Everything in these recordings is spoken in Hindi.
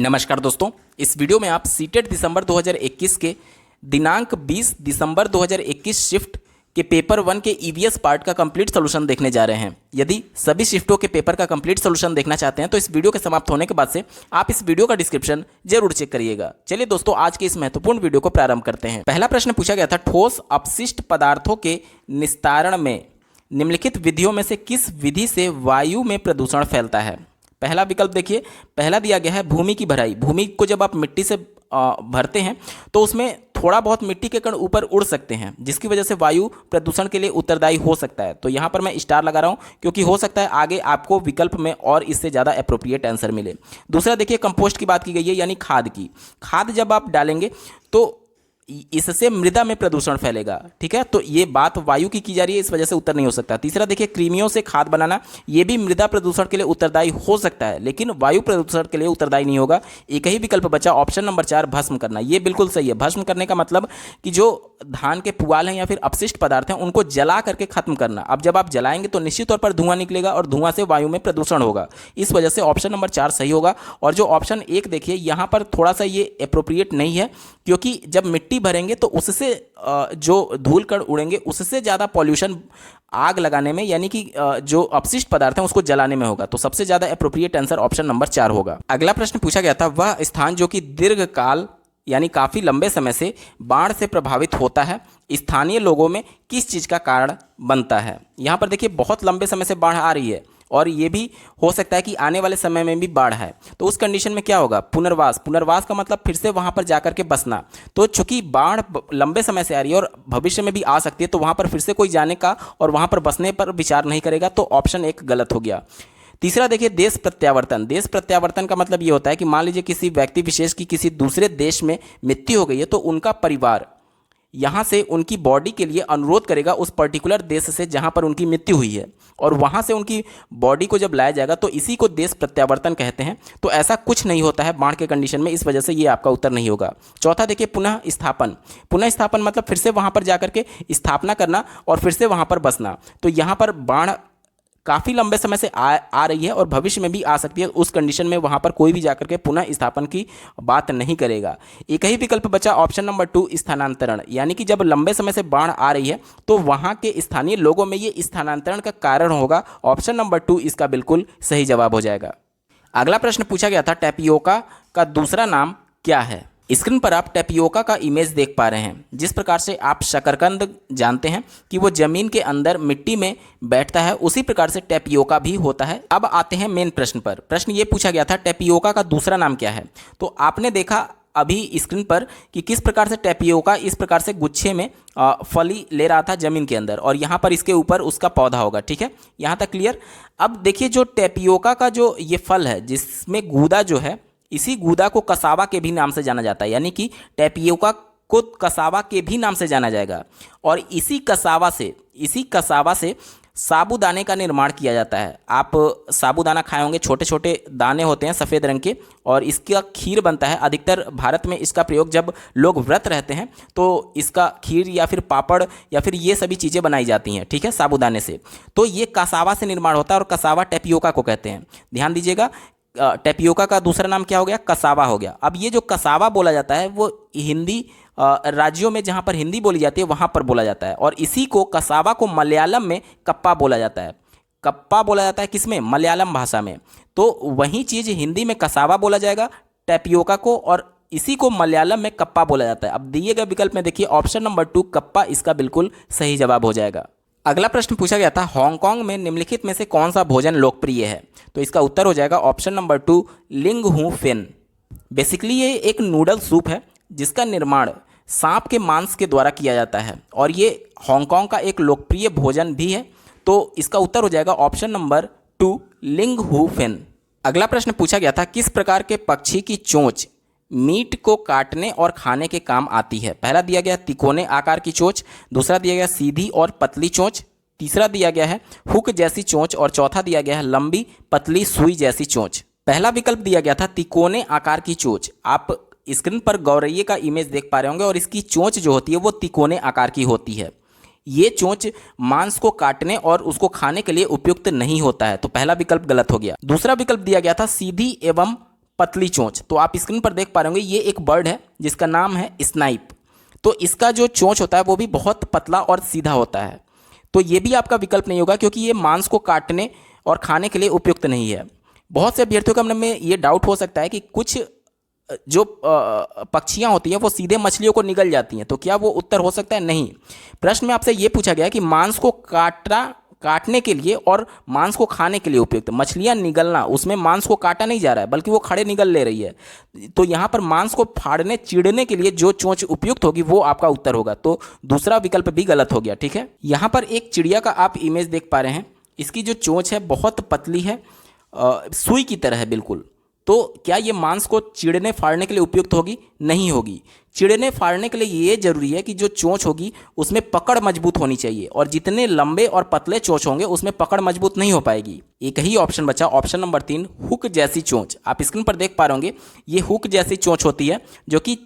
नमस्कार दोस्तों, इस वीडियो में आप सीटेट दिसंबर 2021 के दिनांक 20 दिसंबर 2021 शिफ्ट के पेपर 1 के ईवीएस पार्ट का कंप्लीट सोल्यूशन देखने जा रहे हैं। यदि सभी शिफ्टों के पेपर का कंप्लीट सोल्यूशन देखना चाहते हैं तो इस वीडियो के समाप्त होने के बाद से आप इस वीडियो का डिस्क्रिप्शन जरूर चेक करिएगा। चलिए दोस्तों, आज के इस महत्वपूर्ण वीडियो को प्रारंभ करते हैं। पहला प्रश्न पूछा गया था, ठोस अपशिष्ट पदार्थों के निस्तारण में निम्नलिखित विधियों में से किस विधि से वायु में प्रदूषण फैलता है। पहला विकल्प देखिए, पहला दिया गया है भूमि की भराई। भूमि को जब आप मिट्टी से भरते हैं तो उसमें थोड़ा बहुत मिट्टी के कण ऊपर उड़ सकते हैं, जिसकी वजह से वायु प्रदूषण के लिए उत्तरदायी हो सकता है। तो यहाँ पर मैं स्टार लगा रहा हूँ क्योंकि हो सकता है आगे आपको विकल्प में और इससे ज़्यादा अप्रोप्रिएट आंसर मिले। दूसरा देखिए, कंपोस्ट की बात की गई है, यानी खाद की। खाद जब आप डालेंगे तो इससे मृदा में प्रदूषण फैलेगा। ठीक है, तो ये बात वायु की जा रही है, इस वजह से उत्तर नहीं हो सकता। तीसरा देखिए, कृमियों से खाद बनाना, ये भी मृदा प्रदूषण के लिए उत्तरदायी हो सकता है, लेकिन वायु प्रदूषण के लिए उत्तरदायी नहीं होगा। एक ही विकल्प बचा, ऑप्शन नंबर 4, भस्म करना। ये बिल्कुल सही है। भस्म करने का मतलब कि जो धान के पुआल हैं या फिर अपशिष्ट पदार्थ हैं उनको जला करके खत्म करना। अब जब आप जलाएंगे तो निश्चित तौर पर धुआं निकलेगा और धुआं से वायु में प्रदूषण होगा। इस वजह से ऑप्शन नंबर 4 सही होगा। और जो ऑप्शन 1 देखिए, यहाँ पर थोड़ा सा ये अप्रोप्रिएट नहीं है, क्योंकि जब मिट्टी भरेंगे तो उससे जो धूल कण उड़ेंगे उससे ज़्यादा पॉल्यूशन आग लगाने में, यानी कि जो अपशिष्ट पदार्थ हैं उसको जलाने में होगा। तो सबसे ज़्यादा अप्रोप्रिएट आंसर ऑप्शन नंबर 4 होगा। अगला प्रश्न पूछा गया था, वह स्थान जो कि दीर्घकाल यानी काफ़ी लंबे समय से बाढ़ से प्रभावित होता है, स्थानीय लोगों में किस चीज़ का कारण बनता है। यहाँ पर देखिए, बहुत लंबे समय से बाढ़ आ रही है और ये भी हो सकता है कि आने वाले समय में भी बाढ़ है। तो उस कंडीशन में क्या होगा, पुनर्वास। पुनर्वास का मतलब फिर से वहाँ पर जाकर के बसना। तो चूंकि बाढ़ लंबे समय से आ रही है और भविष्य में भी आ सकती है, तो वहाँ पर फिर से कोई जाने का और वहाँ पर बसने पर विचार नहीं करेगा। तो ऑप्शन 1 गलत हो गया। तीसरा देखिए, देश प्रत्यावर्तन। देश प्रत्यावर्तन का मतलब ये होता है कि मान लीजिए किसी व्यक्ति विशेष की किसी दूसरे देश में मृत्यु हो गई है, तो उनका परिवार यहाँ से उनकी बॉडी के लिए अनुरोध करेगा उस पर्टिकुलर देश से जहाँ पर उनकी मृत्यु हुई है, और वहाँ से उनकी बॉडी को जब लाया जाएगा तो इसी को देश प्रत्यावर्तन कहते हैं। तो ऐसा कुछ नहीं होता है बाढ़ के कंडीशन में, इस वजह से ये आपका उत्तर नहीं होगा। चौथा देखिए, पुनः स्थापन। पुनः स्थापन मतलब फिर से वहाँ पर जाकर के स्थापना करना और फिर से वहाँ पर बसना। तो यहाँ पर बाढ़ काफ़ी लंबे समय से आ रही है और भविष्य में भी आ सकती है। उस कंडीशन में वहाँ पर कोई भी जाकर के पुनः स्थापन की बात नहीं करेगा। एक ही विकल्प बचा, ऑप्शन नंबर 2, स्थानांतरण। यानी कि जब लंबे समय से बाढ़ आ रही है तो वहाँ के स्थानीय लोगों में ये स्थानांतरण का कारण होगा। ऑप्शन नंबर 2 इसका बिल्कुल सही जवाब हो जाएगा। अगला प्रश्न पूछा गया था, टैपियोका का दूसरा नाम क्या है। स्क्रीन पर आप टैपियोका का इमेज देख पा रहे हैं। जिस प्रकार से आप शकरकंद जानते हैं कि वो जमीन के अंदर मिट्टी में बैठता है, उसी प्रकार से टैपियोका भी होता है। अब आते हैं मेन प्रश्न पर। प्रश्न ये पूछा गया था, टैपियोका का दूसरा नाम क्या है। तो आपने देखा अभी स्क्रीन पर कि किस प्रकार से टैपियोका इस प्रकार से गुच्छे में फली ले रहा था जमीन के अंदर, और यहाँ पर इसके ऊपर उसका पौधा होगा। ठीक है, यहाँ तक क्लियर। अब देखिए, जो टैपियोका का जो ये फल है जिसमें गूदा जो है, इसी गूदा को कसावा के भी नाम से जाना जाता है, यानी कि टैपियोका को कसावा के भी नाम से जाना जाएगा। और इसी कसावा से साबूदाने का निर्माण किया जाता है। आप साबूदाना खाए होंगे, छोटे छोटे दाने होते हैं सफ़ेद रंग के, और इसका खीर बनता है। अधिकतर भारत में इसका प्रयोग जब लोग व्रत रहते हैं तो इसका खीर या फिर पापड़ या फिर ये सभी चीज़ें बनाई जाती हैं। ठीक है, साबूदाने से। तो ये कसावा से निर्माण होता है और कसावा टैपियोका को कहते हैं। ध्यान दीजिएगा, टैपियोका का दूसरा नाम क्या हो गया, कसावा हो गया। अब ये जो कसावा बोला जाता है वो हिंदी राज्यों में जहाँ पर हिंदी बोली जाती है वहाँ पर बोला जाता है, और इसी को कसावा को मलयालम में कप्पा बोला जाता है। कप्पा बोला जाता है किसमें, मलयालम भाषा में। तो वही चीज़ हिंदी में कसावा बोला जाएगा टैपियोका को, और इसी को मलयालम में कप्पा बोला जाता है। अब दिए गए विकल्प में देखिए, ऑप्शन नंबर 2 कप्पा इसका बिल्कुल सही जवाब हो जाएगा। अगला प्रश्न पूछा गया था, हांगकांग में निम्नलिखित में से कौन सा भोजन लोकप्रिय है। तो इसका उत्तर हो जाएगा ऑप्शन नंबर 2, लिंग हू फेन। बेसिकली ये एक नूडल सूप है जिसका निर्माण सांप के मांस के द्वारा किया जाता है, और ये हांगकांग का एक लोकप्रिय भोजन भी है। तो इसका उत्तर हो जाएगा ऑप्शन नंबर 2, लिंग हू फेन। अगला प्रश्न पूछा गया था, किस प्रकार के पक्षी की चोंच मीट को काटने और खाने के काम आती है। पहला दिया गया तिकोने आकार की चोंच, दूसरा दिया गया सीधी और पतली चोंच, तीसरा दिया गया है हुक जैसी चोंच, और चौथा दिया गया है लंबी पतली सुई जैसी चोंच। पहला विकल्प दिया गया था तिकोने आकार की चोंच। आप स्क्रीन पर गौरैये का इमेज देख पा रहे होंगे, और इसकी चोंच जो होती है वो तिकोने आकार की होती है। ये चोंच मांस को काटने और उसको खाने के लिए उपयुक्त नहीं होता है। तो पहला विकल्प गलत हो गया। दूसरा विकल्प दिया गया था सीधी एवं पतली चोंच। तो आप स्क्रीन पर देख पा रहे होंगे ये एक बर्ड है जिसका नाम है स्नाइप। तो इसका जो चोंच होता है वो भी बहुत पतला और सीधा होता है। तो ये भी आपका विकल्प नहीं होगा क्योंकि ये मांस को काटने और खाने के लिए उपयुक्त नहीं है। बहुत से अभ्यर्थियों के मन में ये डाउट हो सकता है कि कुछ जो पक्षियां होती हैं वो सीधे मछलियों को निगल जाती हैं, तो क्या वो उत्तर हो सकता है? नहीं। प्रश्न में आपसे ये पूछा गया है कि मांस को काटने के लिए और मांस को खाने के लिए उपयुक्त। मछलियां निगलना, उसमें मांस को काटा नहीं जा रहा है बल्कि वो खड़े निगल ले रही है। तो यहाँ पर मांस को फाड़ने चीरने के लिए जो चोंच उपयुक्त होगी वो आपका उत्तर होगा। तो दूसरा विकल्प भी गलत हो गया। ठीक है, यहाँ पर एक चिड़िया का आप इमेज देख पा रहे हैं। इसकी जो चोंच है बहुत पतली है, सुई की तरह है बिल्कुल। तो क्या ये मांस को चीरने फाड़ने के लिए उपयुक्त होगी? नहीं होगी। चीरने फाड़ने के लिए ये जरूरी है कि जो चोंच होगी उसमें पकड़ मजबूत होनी चाहिए, और जितने लंबे और पतले चोंच होंगे उसमें पकड़ मजबूत नहीं हो पाएगी। एक ही ऑप्शन बचा, ऑप्शन नंबर 3, हुक जैसी चोंच। आप स्क्रीन पर देख पा रहे होंगे ये हुक जैसी चोंच होती है जो कि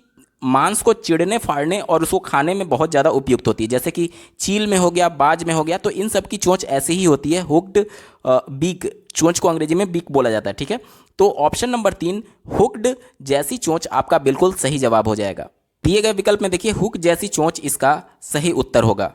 मांस को चिड़ने फाड़ने और उसको खाने में बहुत ज़्यादा उपयुक्त होती है। जैसे कि चील में हो गया, बाज में हो गया, तो इन सब की चोंच ऐसी ही होती है। हुक्ड बीक, चोंच को अंग्रेजी में बीक बोला जाता है। ठीक है, तो ऑप्शन नंबर 3 हुक्ड जैसी चोंच आपका बिल्कुल सही जवाब हो जाएगा। दिए गए विकल्प में देखिए हुक जैसी चोंच इसका सही उत्तर होगा।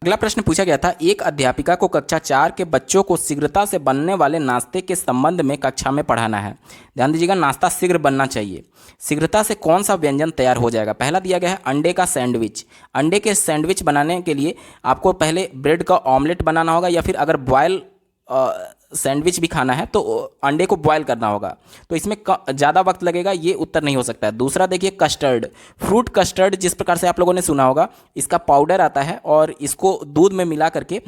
अगला प्रश्न पूछा गया था, एक अध्यापिका को कक्षा 4 के बच्चों को शीघ्रता से बनने वाले नाश्ते के संबंध में कक्षा में पढ़ाना है। ध्यान दीजिएगा, नाश्ता शीघ्र बनना चाहिए। शीघ्रता से कौन सा व्यंजन तैयार हो जाएगा? पहला दिया गया है अंडे का सैंडविच। अंडे के सैंडविच बनाने के लिए आपको पहले ब्रेड का ऑमलेट बनाना होगा, या फिर अगर बॉयल सैंडविच भी खाना है तो अंडे को बॉयल करना होगा। तो इसमें ज़्यादा वक्त लगेगा, ये उत्तर नहीं हो सकता है। दूसरा देखिए कस्टर्ड, फ्रूट कस्टर्ड जिस प्रकार से आप लोगों ने सुना होगा, इसका पाउडर आता है और इसको दूध में मिला करके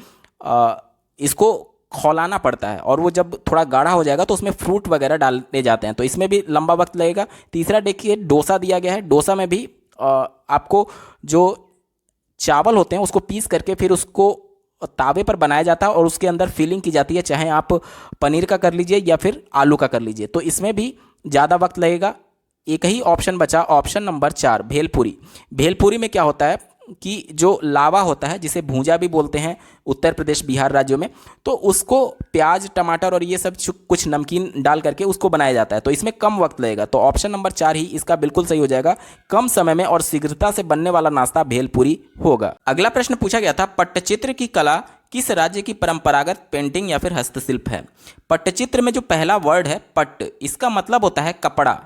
इसको खौलाना पड़ता है, और वो जब थोड़ा गाढ़ा हो जाएगा तो उसमें फ्रूट वगैरह डालते जाते हैं, तो इसमें भी लंबा वक्त लगेगा। तीसरा देखिए डोसा दिया गया है। डोसा में भी आपको जो चावल होते हैं उसको पीस करके फिर उसको तावे पर बनाया जाता है और उसके अंदर फिलिंग की जाती है, चाहे आप पनीर का कर लीजिए या फिर आलू का कर लीजिए, तो इसमें भी ज़्यादा वक्त लगेगा। एक ही ऑप्शन बचा, ऑप्शन नंबर 4 भेलपूरी। भेलपूरी में क्या होता है कि जो लावा होता है जिसे भूंजा भी बोलते हैं उत्तर प्रदेश बिहार राज्यों में, तो उसको प्याज टमाटर और ये सब कुछ नमकीन डाल करके उसको बनाया जाता है, तो इसमें कम वक्त लगेगा। तो ऑप्शन नंबर 4 ही इसका बिल्कुल सही हो जाएगा। कम समय में और शीघ्रता से बनने वाला नाश्ता भेलपूरी होगा। अगला प्रश्न पूछा गया था, पट्टचित्र की कला किस राज्य की परंपरागत पेंटिंग या फिर हस्तशिल्प है? पट्टचित्र में जो पहला वर्ड है पट्ट, इसका मतलब होता है कपड़ा,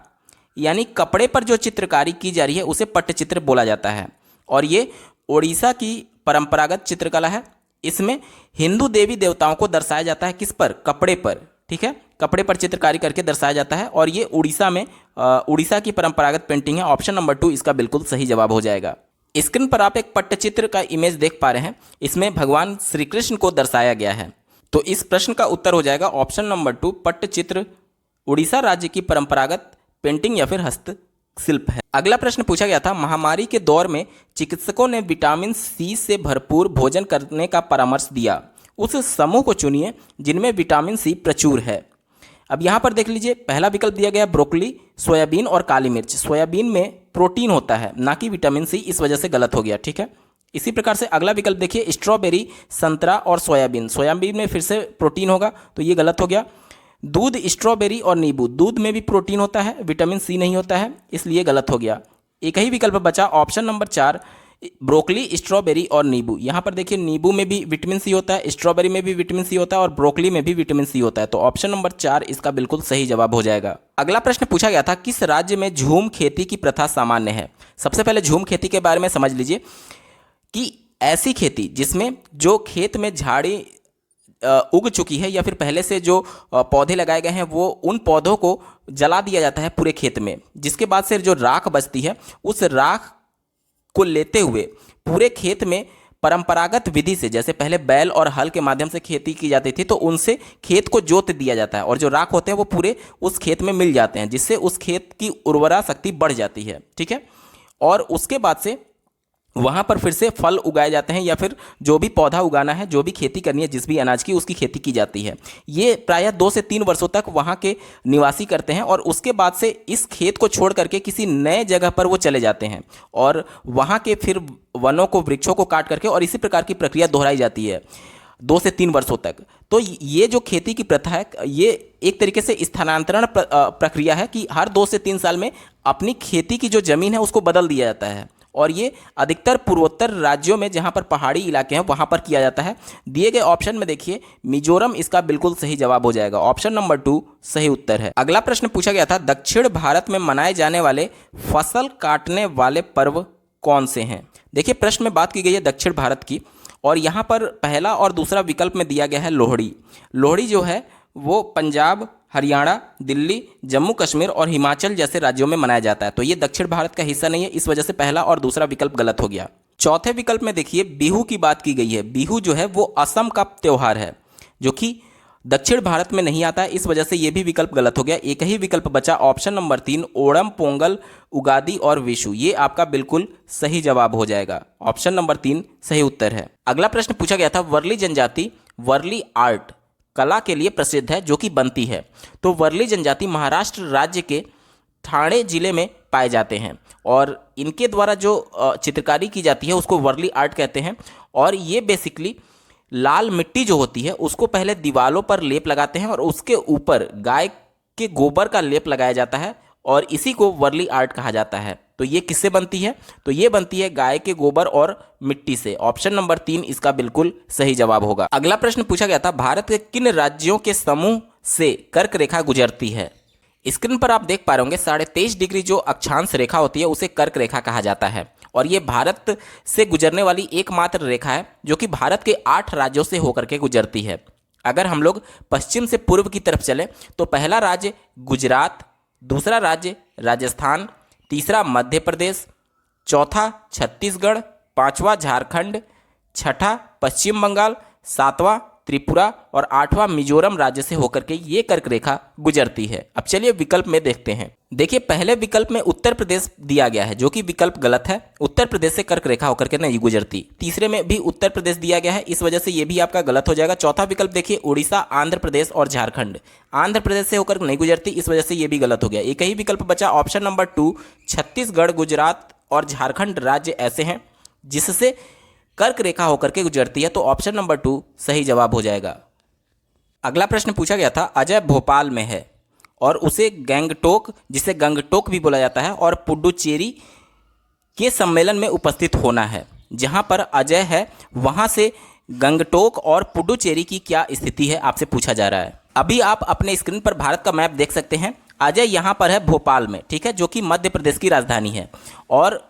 यानी कपड़े पर जो चित्रकारी की जा रही है उसे पट्टचित्र बोला जाता है, और ये ओडिशा की परंपरागत चित्रकला है। इसमें हिंदू देवी देवताओं को दर्शाया जाता है किस पर? कपड़े पर। ठीक है, कपड़े पर चित्रकारी करके दर्शाया जाता है, और ये उड़ीसा की परंपरागत पेंटिंग है। ऑप्शन नंबर 2 इसका बिल्कुल सही जवाब हो जाएगा। स्क्रीन पर आप एक पट्टचित्र का इमेज देख पा रहे हैं, इसमें भगवान श्री कृष्ण को दर्शाया गया है, तो इस प्रश्न का उत्तर हो जाएगा ऑप्शन नंबर 2 पट्टचित्र उड़ीसा राज्य की परंपरागत पेंटिंग या फिर हस्तशिल्प है। अगला प्रश्न पूछा गया था, महामारी के दौर में चिकित्सकों ने विटामिन सी से भरपूर भोजन करने का परामर्श दिया। उस समूह को चुनिए जिनमें विटामिन सी प्रचुर है। अब यहाँ पर देख लीजिए, पहला विकल्प दिया गया ब्रोकली, सोयाबीन और काली मिर्च। सोयाबीन में प्रोटीन होता है ना कि विटामिन सी, इस वजह से गलत हो गया। ठीक है, इसी प्रकार से अगला विकल्प देखिए, स्ट्रॉबेरी, संतरा और सोयाबीन। सोयाबीन में फिर से प्रोटीन होगा, तो ये गलत हो गया। दूध, स्ट्रॉबेरी और नींबू, दूध में भी प्रोटीन होता है, विटामिन सी नहीं होता है, इसलिए गलत हो गया। एक ही विकल्प बचा, ऑप्शन नंबर 4 ब्रोकली, स्ट्रॉबेरी और नींबू। यहाँ पर देखिए नींबू में भी विटामिन सी होता है, स्ट्रॉबेरी में भी विटामिन सी होता है और ब्रोकली में भी विटामिन सी होता है, तो ऑप्शन नंबर 4 इसका बिल्कुल सही जवाब हो जाएगा। अगला प्रश्न पूछा गया था, किस राज्य में झूम खेती की प्रथा सामान्य है? सबसे पहले झूम खेती के बारे में समझ लीजिए कि ऐसी खेती जिसमें जो खेत में झाड़ी उग चुकी है या फिर पहले से जो पौधे लगाए गए हैं वो उन पौधों को जला दिया जाता है पूरे खेत में, जिसके बाद से जो राख बचती है उस राख को लेते हुए पूरे खेत में परंपरागत विधि से, जैसे पहले बैल और हल के माध्यम से खेती की जाती थी, तो उनसे खेत को जोत दिया जाता है और जो राख होते हैं वो पूरे उस खेत में मिल जाते हैं, जिससे उस खेत की उर्वरा शक्ति बढ़ जाती है। ठीक है, और उसके बाद से वहाँ पर फिर से फल उगाए जाते हैं या फिर जो भी पौधा उगाना है, जो भी खेती करनी है, जिस भी अनाज की, उसकी खेती की जाती है। ये प्रायः 2 से 3 वर्षों तक वहाँ के निवासी करते हैं और उसके बाद से इस खेत को छोड़ करके किसी नए जगह पर वो चले जाते हैं और वहाँ के फिर वनों को, वृक्षों को काट करके, और इसी प्रकार की प्रक्रिया दोहराई जाती है। 2 से 3 वर्षों तक। तो ये जो खेती की प्रथा है ये एक तरीके से स्थानांतरण प्रक्रिया है कि हर 2 से 3 साल में अपनी खेती की जो ज़मीन है उसको बदल दिया जाता है, और ये अधिकतर पूर्वोत्तर राज्यों में जहाँ पर पहाड़ी इलाके हैं वहाँ पर किया जाता है। दिए गए ऑप्शन में देखिए मिजोरम इसका बिल्कुल सही जवाब हो जाएगा, ऑप्शन नंबर 2 सही उत्तर है। अगला प्रश्न पूछा गया था दक्षिण भारत में मनाए जाने वाले फसल काटने वाले पर्व कौन से हैं। देखिए प्रश्न में बात की गई है दक्षिण भारत की, और यहाँ पर पहला और दूसरा विकल्प में दिया गया है लोहड़ी। लोहड़ी जो है वो पंजाब, हरियाणा, दिल्ली, जम्मू कश्मीर और हिमाचल जैसे राज्यों में मनाया जाता है, तो ये दक्षिण भारत का हिस्सा नहीं है, इस वजह से पहला और दूसरा विकल्प गलत हो गया। चौथे विकल्प में देखिए बिहू की बात की गई है। बिहू जो है वो असम का त्यौहार है जो कि दक्षिण भारत में नहीं आता है, इस वजह से ये भी विकल्प गलत हो गया। एक ही विकल्प बचा ऑप्शन नंबर 3 ओणम, पोंगल, उगादी और विशु, ये आपका बिल्कुल सही जवाब हो जाएगा, ऑप्शन नंबर 3 सही उत्तर है। अगला प्रश्न पूछा गया था वर्ली जनजाति वर्ली आर्ट कला के लिए प्रसिद्ध है जो कि बनती है। तो वर्ली जनजाति महाराष्ट्र राज्य के ठाणे जिले में पाए जाते हैं, और इनके द्वारा जो चित्रकारी की जाती है उसको वर्ली आर्ट कहते हैं। और ये बेसिकली लाल मिट्टी जो होती है उसको पहले दीवालों पर लेप लगाते हैं और उसके ऊपर गाय के गोबर का लेप लगाया जाता है, और इसी को वर्ली आर्ट कहा जाता है। तो ये किससे बनती है? तो ये बनती है गाय के गोबर और मिट्टी से, ऑप्शन नंबर 3 इसका बिल्कुल सही जवाब होगा। अगला प्रश्न पूछा गया था भारत के किन राज्यों के समूह से कर्क रेखा गुजरती है। स्क्रीन पर आप देख पा रहे होंगे 23.5 डिग्री जो अक्षांश रेखा होती है उसे कर्क रेखा कहा जाता है, और ये भारत से गुजरने वाली एकमात्र रेखा है जो कि भारत के 8 राज्यों से होकर के गुजरती है। अगर हम लोग पश्चिम से पूर्व की तरफ चले तो पहला राज्य गुजरात, दूसरा राज्य राजस्थान, तीसरा मध्य प्रदेश, चौथा छत्तीसगढ़, पांचवा झारखंड, छठा पश्चिम बंगाल, सातवां त्रिपुरा और आठवां मिजोरम राज्य से होकर के ये कर्क रेखा गुजरती है। अब चलिए विकल्प में देखते हैं। देखिए पहले विकल्प में उत्तर प्रदेश दिया गया है जो कि विकल्प गलत है, उत्तर प्रदेश से कर्क रेखा होकर के नहीं गुजरती। तीसरे में भी उत्तर प्रदेश दिया गया है, इस वजह से ये भी आपका गलत हो जाएगा। चौथा विकल्प देखिए उड़ीसा, आंध्र प्रदेश और झारखंड, आंध्र प्रदेश से होकर नहीं गुजरती, इस वजह से ये भी गलत हो गया। एक ही विकल्प बचा ऑप्शन नंबर 2 छत्तीसगढ़, गुजरात और झारखंड राज्य ऐसे हैं जिससे कर्क रेखा होकर के गुजरती है, तो ऑप्शन नंबर 2 सही जवाब हो जाएगा। अगला प्रश्न पूछा गया था अजय भोपाल में है और उसे गैंगटोक, जिसे गंगटोक भी बोला जाता है, और पुडुचेरी के सम्मेलन में उपस्थित होना है। जहां पर अजय है वहां से गंगटोक और पुडुचेरी की क्या स्थिति है आपसे पूछा जा रहा है। अभी आप अपने स्क्रीन पर भारत का मैप देख सकते हैं। अजय यहाँ पर है भोपाल में, ठीक है, जो कि मध्य प्रदेश की राजधानी है, और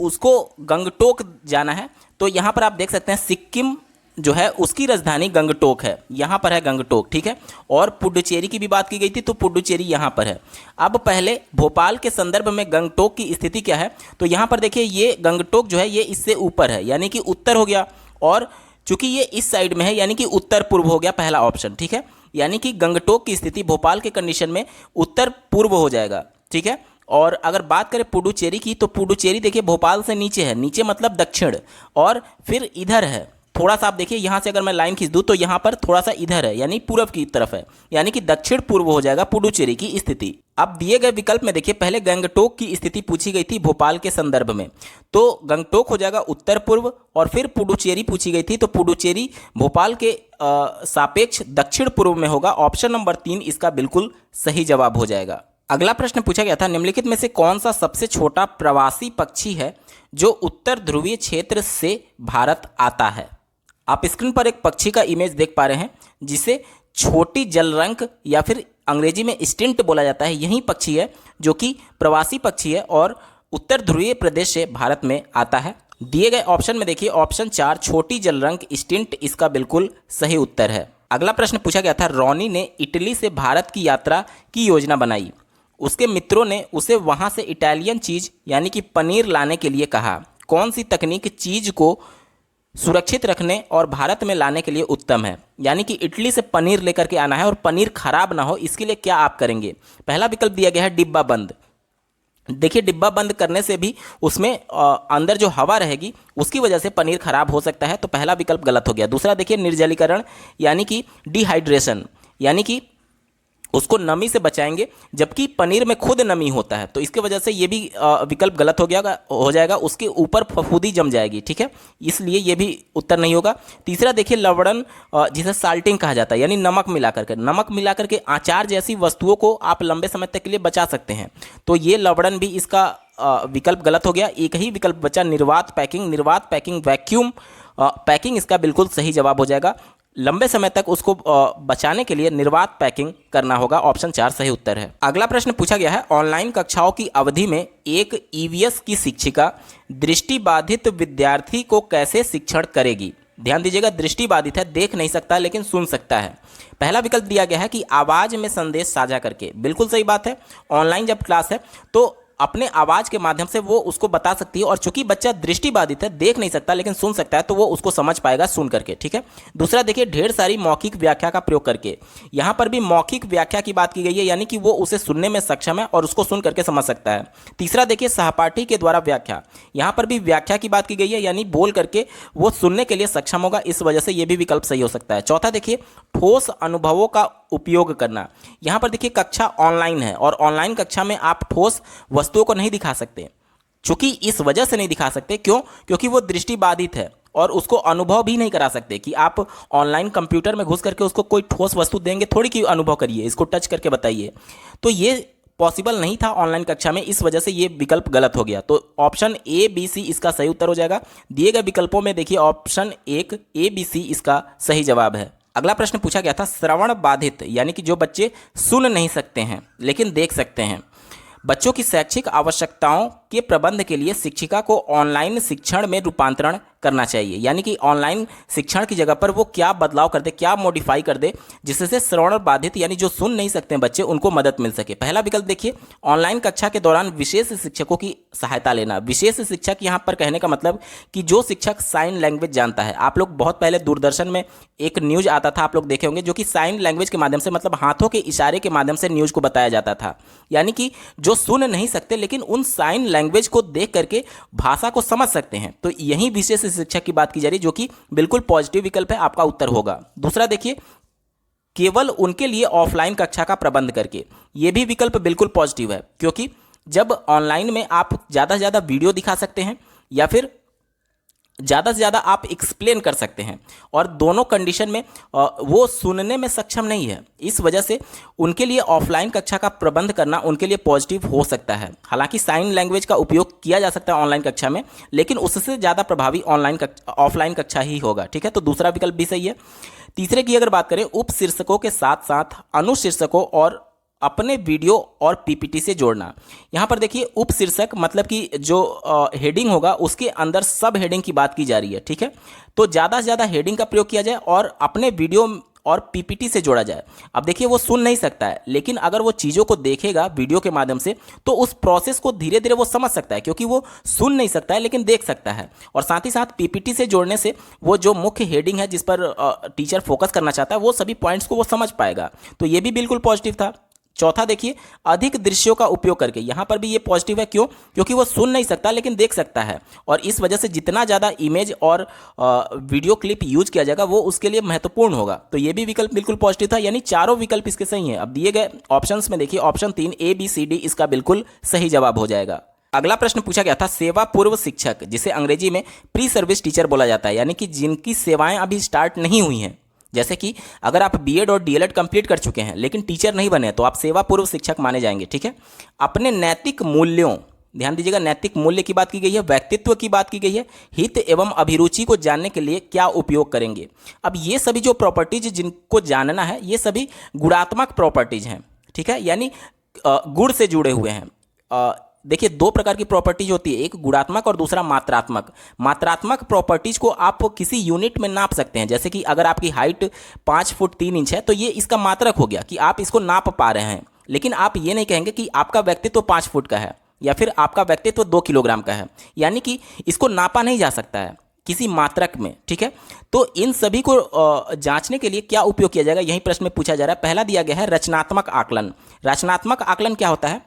उसको गंगटोक जाना है। तो यहाँ पर आप देख सकते हैं सिक्किम जो है उसकी राजधानी गंगटोक है, यहाँ पर है गंगटोक, ठीक है। और पुडुचेरी की भी बात की गई थी, तो पुडुचेरी यहाँ पर है। अब पहले भोपाल के संदर्भ में गंगटोक की स्थिति क्या है, तो यहाँ पर देखिए ये गंगटोक जो है ये इससे ऊपर है, यानी कि उत्तर हो गया, और चूंकि ये इस साइड में है यानी कि उत्तर पूर्व हो गया पहला ऑप्शन, ठीक है। यानी कि गंगटोक की स्थिति भोपाल के कंडीशन में उत्तर पूर्व हो जाएगा, ठीक है। और अगर बात करें पुडुचेरी की, तो पुडुचेरी देखिए भोपाल से नीचे है, नीचे मतलब दक्षिण, और फिर इधर है थोड़ा सा। आप देखिए यहाँ से अगर मैं लाइन खींच दूँ तो यहाँ पर थोड़ा सा इधर है, यानी पूर्व की तरफ है, यानी कि दक्षिण पूर्व हो जाएगा पुडुचेरी की स्थिति। अब दिए गए विकल्प में देखिए पहले गंगटोक की स्थिति पूछी गई थी भोपाल के संदर्भ में, तो गंगटोक हो जाएगा उत्तर पूर्व, और फिर पुडुचेरी पूछी गई थी, तो पुडुचेरी भोपाल के सापेक्ष दक्षिण पूर्व में होगा, ऑप्शन नंबर 3 इसका बिल्कुल सही जवाब हो जाएगा। अगला प्रश्न पूछा गया था निम्नलिखित में से कौन सा सबसे छोटा प्रवासी पक्षी है जो उत्तर ध्रुवीय क्षेत्र से भारत आता है। आप स्क्रीन पर एक पक्षी का इमेज देख पा रहे हैं जिसे छोटी जलरंक या फिर अंग्रेजी में स्टिंट बोला जाता है। यही पक्षी है जो कि प्रवासी पक्षी है और उत्तर ध्रुवीय प्रदेश से भारत में आता है। दिए गए ऑप्शन में देखिए ऑप्शन 4 छोटी जलरंक स्टिंट इसका बिल्कुल सही उत्तर है। अगला प्रश्न पूछा गया था रॉनी ने इटली से भारत की यात्रा की योजना बनाई, उसके मित्रों ने उसे वहां से इटालियन चीज़ यानी कि पनीर लाने के लिए कहा। कौन सी तकनीक चीज़ को सुरक्षित रखने और भारत में लाने के लिए उत्तम है, यानी कि इटली से पनीर लेकर के आना है और पनीर खराब ना हो, इसके लिए क्या आप करेंगे। पहला विकल्प दिया गया है डिब्बा बंद। देखिए डिब्बा बंद करने से भी उसमें अंदर जो हवा रहेगी उसकी वजह से पनीर खराब हो सकता है, तो पहला विकल्प गलत हो गया। दूसरा देखिए निर्जलीकरण यानी कि डिहाइड्रेशन, यानी कि उसको नमी से बचाएंगे, जबकि पनीर में खुद नमी होता है, तो इसके वजह से ये भी विकल्प गलत हो जाएगा, उसके ऊपर फफूंदी जम जाएगी, ठीक है, इसलिए ये भी उत्तर नहीं होगा। तीसरा देखिए लवणन, जिसे साल्टिंग कहा जाता है, यानी नमक मिला करके अचार जैसी वस्तुओं को आप लंबे समय तक के लिए बचा सकते हैं, तो ये लवणन भी इसका विकल्प गलत हो गया। एक ही विकल्प बचा निर्वात पैकिंग वैक्यूम पैकिंग इसका बिल्कुल सही जवाब हो जाएगा। लंबे समय तक उसको बचाने के लिए निर्वात पैकिंग करना होगा, ऑप्शन 4 सही उत्तर है। अगला प्रश्न पूछा गया है, ऑनलाइन कक्षाओं की अवधि में एक ईवीएस की शिक्षिका दृष्टिबाधित विद्यार्थी को कैसे शिक्षण करेगी। ध्यान दीजिएगा, दृष्टिबाधित है, देख नहीं सकता लेकिन सुन सकता है। पहला विकल्प दिया गया है कि आवाज में संदेश साझा करके, बिल्कुल सही बात है। ऑनलाइन जब क्लास है तो अपने आवाज के माध्यम से वो उसको बता सकती है, और चूंकि बच्चा दृष्टिबाधित है, देख नहीं सकता लेकिन सुन सकता है, तो वो उसको समझ पाएगा सुन करके, ठीक है। दूसरा देखिए ढेर सारी मौखिक व्याख्या का प्रयोग करके, यहां पर भी मौखिक व्याख्या की बात की गई है, यानी कि वो उसे सुनने में सक्षम है और उसको सुन करके समझ सकता है। तीसरा देखिए सहपाठी के द्वारा व्याख्या, यहां पर भी व्याख्या की बात की गई है, यानी बोल करके वो सुनने के लिए सक्षम होगा, इस वजह से ये भी विकल्प सही हो सकता है। चौथा देखिए ठोस अनुभवों का उपयोग करना, यहां पर देखिए कक्षा ऑनलाइन है और ऑनलाइन कक्षा में आप ठोस वस्तुओं को नहीं दिखा सकते, चूंकि इस वजह से नहीं दिखा सकते, क्यों, क्योंकि वो दृष्टिबाधित है और उसको अनुभव भी नहीं करा सकते कि आप ऑनलाइन कंप्यूटर में घुस करके उसको कोई ठोस वस्तु देंगे थोड़ी कि अनुभव करिए, इसको टच करके बताइए, तो ये पॉसिबल नहीं था ऑनलाइन कक्षा में, इस वजह से ये विकल्प गलत हो गया। तो ऑप्शन ए बी सी इसका सही उत्तर हो जाएगा। दिए गए विकल्पों में देखिए ऑप्शन 1 ए बी सी इसका सही जवाब है। अगला प्रश्न पूछा गया था, श्रवण बाधित यानी कि जो बच्चे सुन नहीं सकते हैं लेकिन देख सकते हैं, बच्चों की शैक्षिक आवश्यकताओं के प्रबंध के लिए शिक्षिका को ऑनलाइन शिक्षण में रूपांतरण करना चाहिए, यानी कि ऑनलाइन शिक्षण की जगह पर वो क्या बदलाव कर दे, क्या मॉडिफाई कर दे, जिससे श्रवण बाधित यानी जो सुन नहीं सकते हैं बच्चे, उनको मदद मिल सके। पहला विकल्प देखिए ऑनलाइन कक्षा के दौरान विशेष शिक्षकों की सहायता लेना। विशेष शिक्षक यहाँ पर कहने का मतलब कि जो शिक्षक साइन लैंग्वेज जानता है, आप लोग बहुत पहले दूरदर्शन में एक न्यूज आता था, आप लोग देखे होंगे, जो कि साइन लैंग्वेज के माध्यम से, मतलब हाथों के इशारे के माध्यम से न्यूज को बताया जाता था, यानी कि जो सुन नहीं सकते लेकिन उन साइन लैंग्वेज को देख करके भाषा को समझ सकते हैं, तो यही विशेष शिक्षक की बात की जा रही है, जो कि बिल्कुल पॉजिटिव विकल्प है, आपका उत्तर होगा। दूसरा देखिए केवल उनके लिए ऑफलाइन कक्षा का प्रबंध करके, यह भी विकल्प बिल्कुल पॉजिटिव है, क्योंकि जब ऑनलाइन में आप ज़्यादा से ज़्यादा वीडियो दिखा सकते हैं या फिर ज़्यादा से ज़्यादा आप एक्सप्लेन कर सकते हैं, और दोनों कंडीशन में वो सुनने में सक्षम नहीं है, इस वजह से उनके लिए ऑफलाइन कक्षा का प्रबंध करना उनके लिए पॉजिटिव हो सकता है। हालांकि साइन लैंग्वेज का उपयोग किया जा सकता है ऑनलाइन कक्षा में, लेकिन उससे ज़्यादा प्रभावी ऑफलाइन कक्षा ही होगा, ठीक है। तो दूसरा विकल्प भी सही है। तीसरे की अगर बात करें, उप शीर्षकों के साथ साथ अनुशीर्षकों और अपने वीडियो और पीपीटी से जोड़ना। यहाँ पर देखिए उप शीर्षक मतलब कि जो हेडिंग होगा उसके अंदर सब हेडिंग की बात की जा रही है, ठीक है। तो ज़्यादा से ज़्यादा हेडिंग का प्रयोग किया जाए और अपने वीडियो और पीपीटी से जोड़ा जाए। अब देखिए वो सुन नहीं सकता है, लेकिन अगर वो चीज़ों को देखेगा वीडियो के माध्यम से तो उस प्रोसेस को धीरे धीरे वो समझ सकता है, क्योंकि वो सुन नहीं सकता है लेकिन देख सकता है। और साथ ही साथ पीपीटी से जोड़ने से वो जो मुख्य हेडिंग है जिस पर टीचर फोकस करना चाहता है, वो सभी पॉइंट्स को वो समझ पाएगा, तो ये भी बिल्कुल पॉजिटिव था। चौथा देखिए अधिक दृश्यों का उपयोग करके, यहाँ पर भी ये पॉजिटिव है, क्यों, क्योंकि वो सुन नहीं सकता लेकिन देख सकता है, और इस वजह से जितना ज़्यादा इमेज और वीडियो क्लिप यूज किया जाएगा वो उसके लिए महत्वपूर्ण होगा, तो ये भी विकल्प बिल्कुल पॉजिटिव था, यानी चारों विकल्प इसके सही हैं। अब दिए गए ऑप्शंस में देखिए option 3 A B C D इसका बिल्कुल सही जवाब हो जाएगा। अगला प्रश्न पूछा गया था, सेवा पूर्व शिक्षक जिसे अंग्रेजी में प्री सर्विस टीचर बोला जाता है, यानी कि जिनकी सेवाएं अभी स्टार्ट नहीं हुई हैं, जैसे कि अगर आप बीएड और डीएलएड कंप्लीट कर चुके हैं लेकिन टीचर नहीं बने तो आप सेवा पूर्व शिक्षक माने जाएंगे, ठीक है। अपने नैतिक मूल्यों, ध्यान दीजिएगा, नैतिक मूल्य की बात की गई है, व्यक्तित्व की बात की गई है, हित एवं अभिरुचि को जानने के लिए क्या उपयोग करेंगे। अब ये सभी जो प्रॉपर्टीज जिनको जानना है ये सभी गुणात्मक प्रॉपर्टीज हैं, ठीक है, यानी गुण से जुड़े हुए हैं। देखिए दो प्रकार की प्रॉपर्टीज होती है, एक गुणात्मक और दूसरा मात्रात्मक। मात्रात्मक प्रॉपर्टीज को आप किसी यूनिट में नाप सकते हैं, जैसे कि अगर आपकी हाइट 5 फुट 3 इंच है तो ये इसका मात्रक हो गया कि आप इसको नाप पा रहे हैं, लेकिन आप ये नहीं कहेंगे कि आपका व्यक्तित्व 5 फुट का है या फिर आपका व्यक्तित्व 2 किलोग्राम का है, यानी कि इसको नापा नहीं जा सकता है किसी मात्रक में, ठीक है। तो इन सभी को जांचने के लिए क्या उपयोग किया जाएगा, यही प्रश्न में पूछा जा रहा है। पहला दिया गया है रचनात्मक आकलन। रचनात्मक आकलन क्या होता है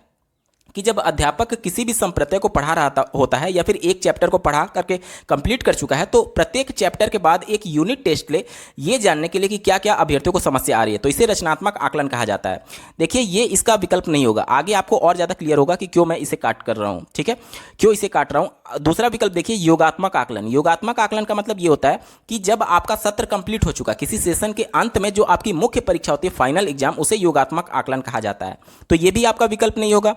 कि जब अध्यापक किसी भी संप्रत्यय को पढ़ा रहा होता है या फिर एक चैप्टर को पढ़ा करके कंप्लीट कर चुका है तो प्रत्येक चैप्टर के बाद एक यूनिट टेस्ट ले, ये जानने के लिए कि क्या क्या अभ्यर्थियों को समस्या आ रही है। तो इसे रचनात्मक आकलन कहा जाता है। देखिए ये इसका विकल्प नहीं होगा, आगे आपको और ज़्यादा क्लियर होगा कि क्यों मैं इसे काट कर रहा हूँ, ठीक है, क्यों इसे काट रहा हूँ। दूसरा विकल्प देखिए योगात्मक आकलन। योगात्मक आकलन का मतलब ये होता है कि जब आपका सत्र कंप्लीट हो चुका, किसी सेशन के अंत में जो आपकी मुख्य परीक्षा होती है फाइनल एग्जाम, उसे योगात्मक आकलन कहा जाता है। तो ये भी आपका विकल्प नहीं होगा।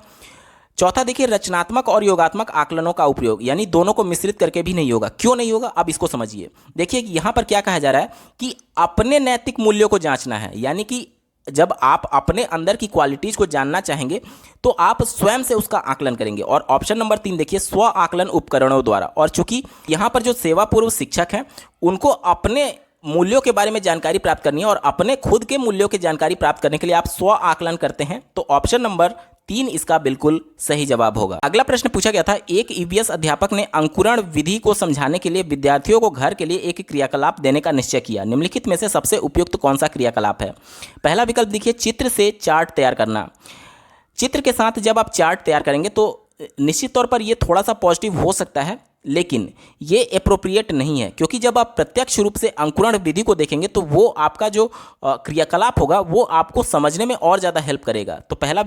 चौथा देखिए रचनात्मक और योगात्मक आकलनों का उपयोग, यानी दोनों को मिश्रित करके भी नहीं होगा। क्यों नहीं होगा, अब इसको समझिए। देखिए यहां पर क्या कहा जा रहा है कि अपने नैतिक मूल्यों को जांचना है, यानी कि जब आप अपने अंदर की क्वालिटीज को जानना चाहेंगे तो आप स्वयं से उसका आकलन करेंगे। और ऑप्शन नंबर 3 देखिए स्व आकलन उपकरणों द्वारा। और चूंकि यहां पर जो सेवा पूर्व शिक्षक हैं उनको अपने मूल्यों के बारे में जानकारी प्राप्त करनी है और अपने खुद के मूल्यों की जानकारी प्राप्त करने के लिए आप स्व आकलन करते हैं, तो ऑप्शन नंबर 3 इसका बिल्कुल सही जवाब होगा। अगला प्रश्न पूछा गया था, एक ईवीएस अध्यापक ने अंकुरण विधि को समझाने के लिए विद्यार्थियों को घर के लिए एक क्रियाकलाप देने का निश्चय किया। निम्नलिखित में से सबसे उपयुक्त कौन सा क्रियाकलाप है? पहला विकल्प देखिए चित्र से चार्ट तैयार करना। चित्र के साथ जब आप चार्ट तैयार करेंगे तो निश्चित तौर पर यह थोड़ा सा पॉजिटिव हो सकता है, लेकिन ये एप्रोप्रिएट नहीं है, क्योंकि जब आप प्रत्यक्ष रूप से अंकुरण विधि को देखेंगे तो वो आपका जो क्रियाकलाप होगा वो आपको समझने में और ज़्यादा हेल्प करेगा। तो पहला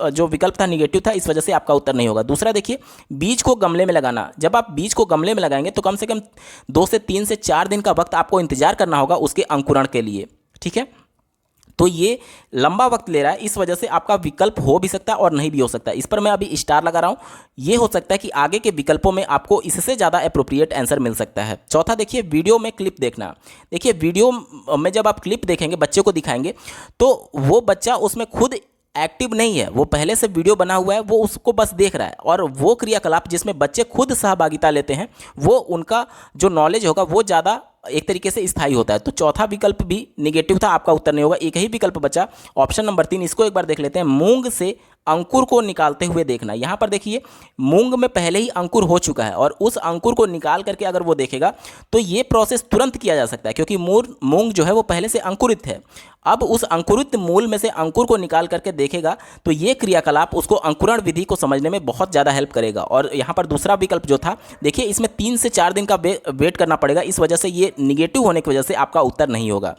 जो विकल्प था निगेटिव था, इस वजह से आपका उत्तर नहीं होगा। दूसरा देखिए बीज को गमले में लगाना। जब आप बीज को गमले में लगाएंगे तो कम से कम 2 से 3 से 4 दिन का वक्त आपको इंतजार करना होगा उसके अंकुरण के लिए, ठीक है। तो ये लंबा वक्त ले रहा है, इस वजह से आपका विकल्प हो भी सकता है और नहीं भी हो सकता है। इस पर मैं अभी स्टार लगा रहा हूँ। ये हो सकता है कि आगे के विकल्पों में आपको इससे ज़्यादा अप्रोप्रिएट आंसर मिल सकता है। चौथा देखिए वीडियो में क्लिप देखना। देखिए वीडियो में जब आप क्लिप देखेंगे, बच्चे को दिखाएंगे, तो वो बच्चा उसमें खुद एक्टिव नहीं है, वो पहले से वीडियो बना हुआ है, वो उसको बस देख रहा है। और वो क्रियाकलाप जिसमें बच्चे खुद सहभागिता लेते हैं, वो उनका जो नॉलेज होगा वो ज़्यादा एक तरीके से स्थायी होता है। तो चौथा विकल्प भी निगेटिव था, आपका उत्तर नहीं होगा। एक ही विकल्प बचा, ऑप्शन नंबर 3। इसको एक बार देख लेते हैं, मूंग से अंकुर को निकालते हुए देखना। यहाँ पर देखिए मूंग में पहले ही अंकुर हो चुका है और उस अंकुर को निकाल करके अगर वो देखेगा तो ये प्रोसेस तुरंत किया जा सकता है, क्योंकि मूंग जो है वो पहले से अंकुरित है। अब उस अंकुरित मूल में से अंकुर को निकाल करके देखेगा तो ये क्रियाकलाप उसको अंकुरण विधि को समझने में बहुत ज़्यादा हेल्प करेगा। और यहाँ पर दूसरा विकल्प जो था, देखिए इसमें 3 से 4 दिन का वेट करना पड़ेगा, इस वजह से ये निगेटिव होने की वजह से आपका उत्तर नहीं होगा।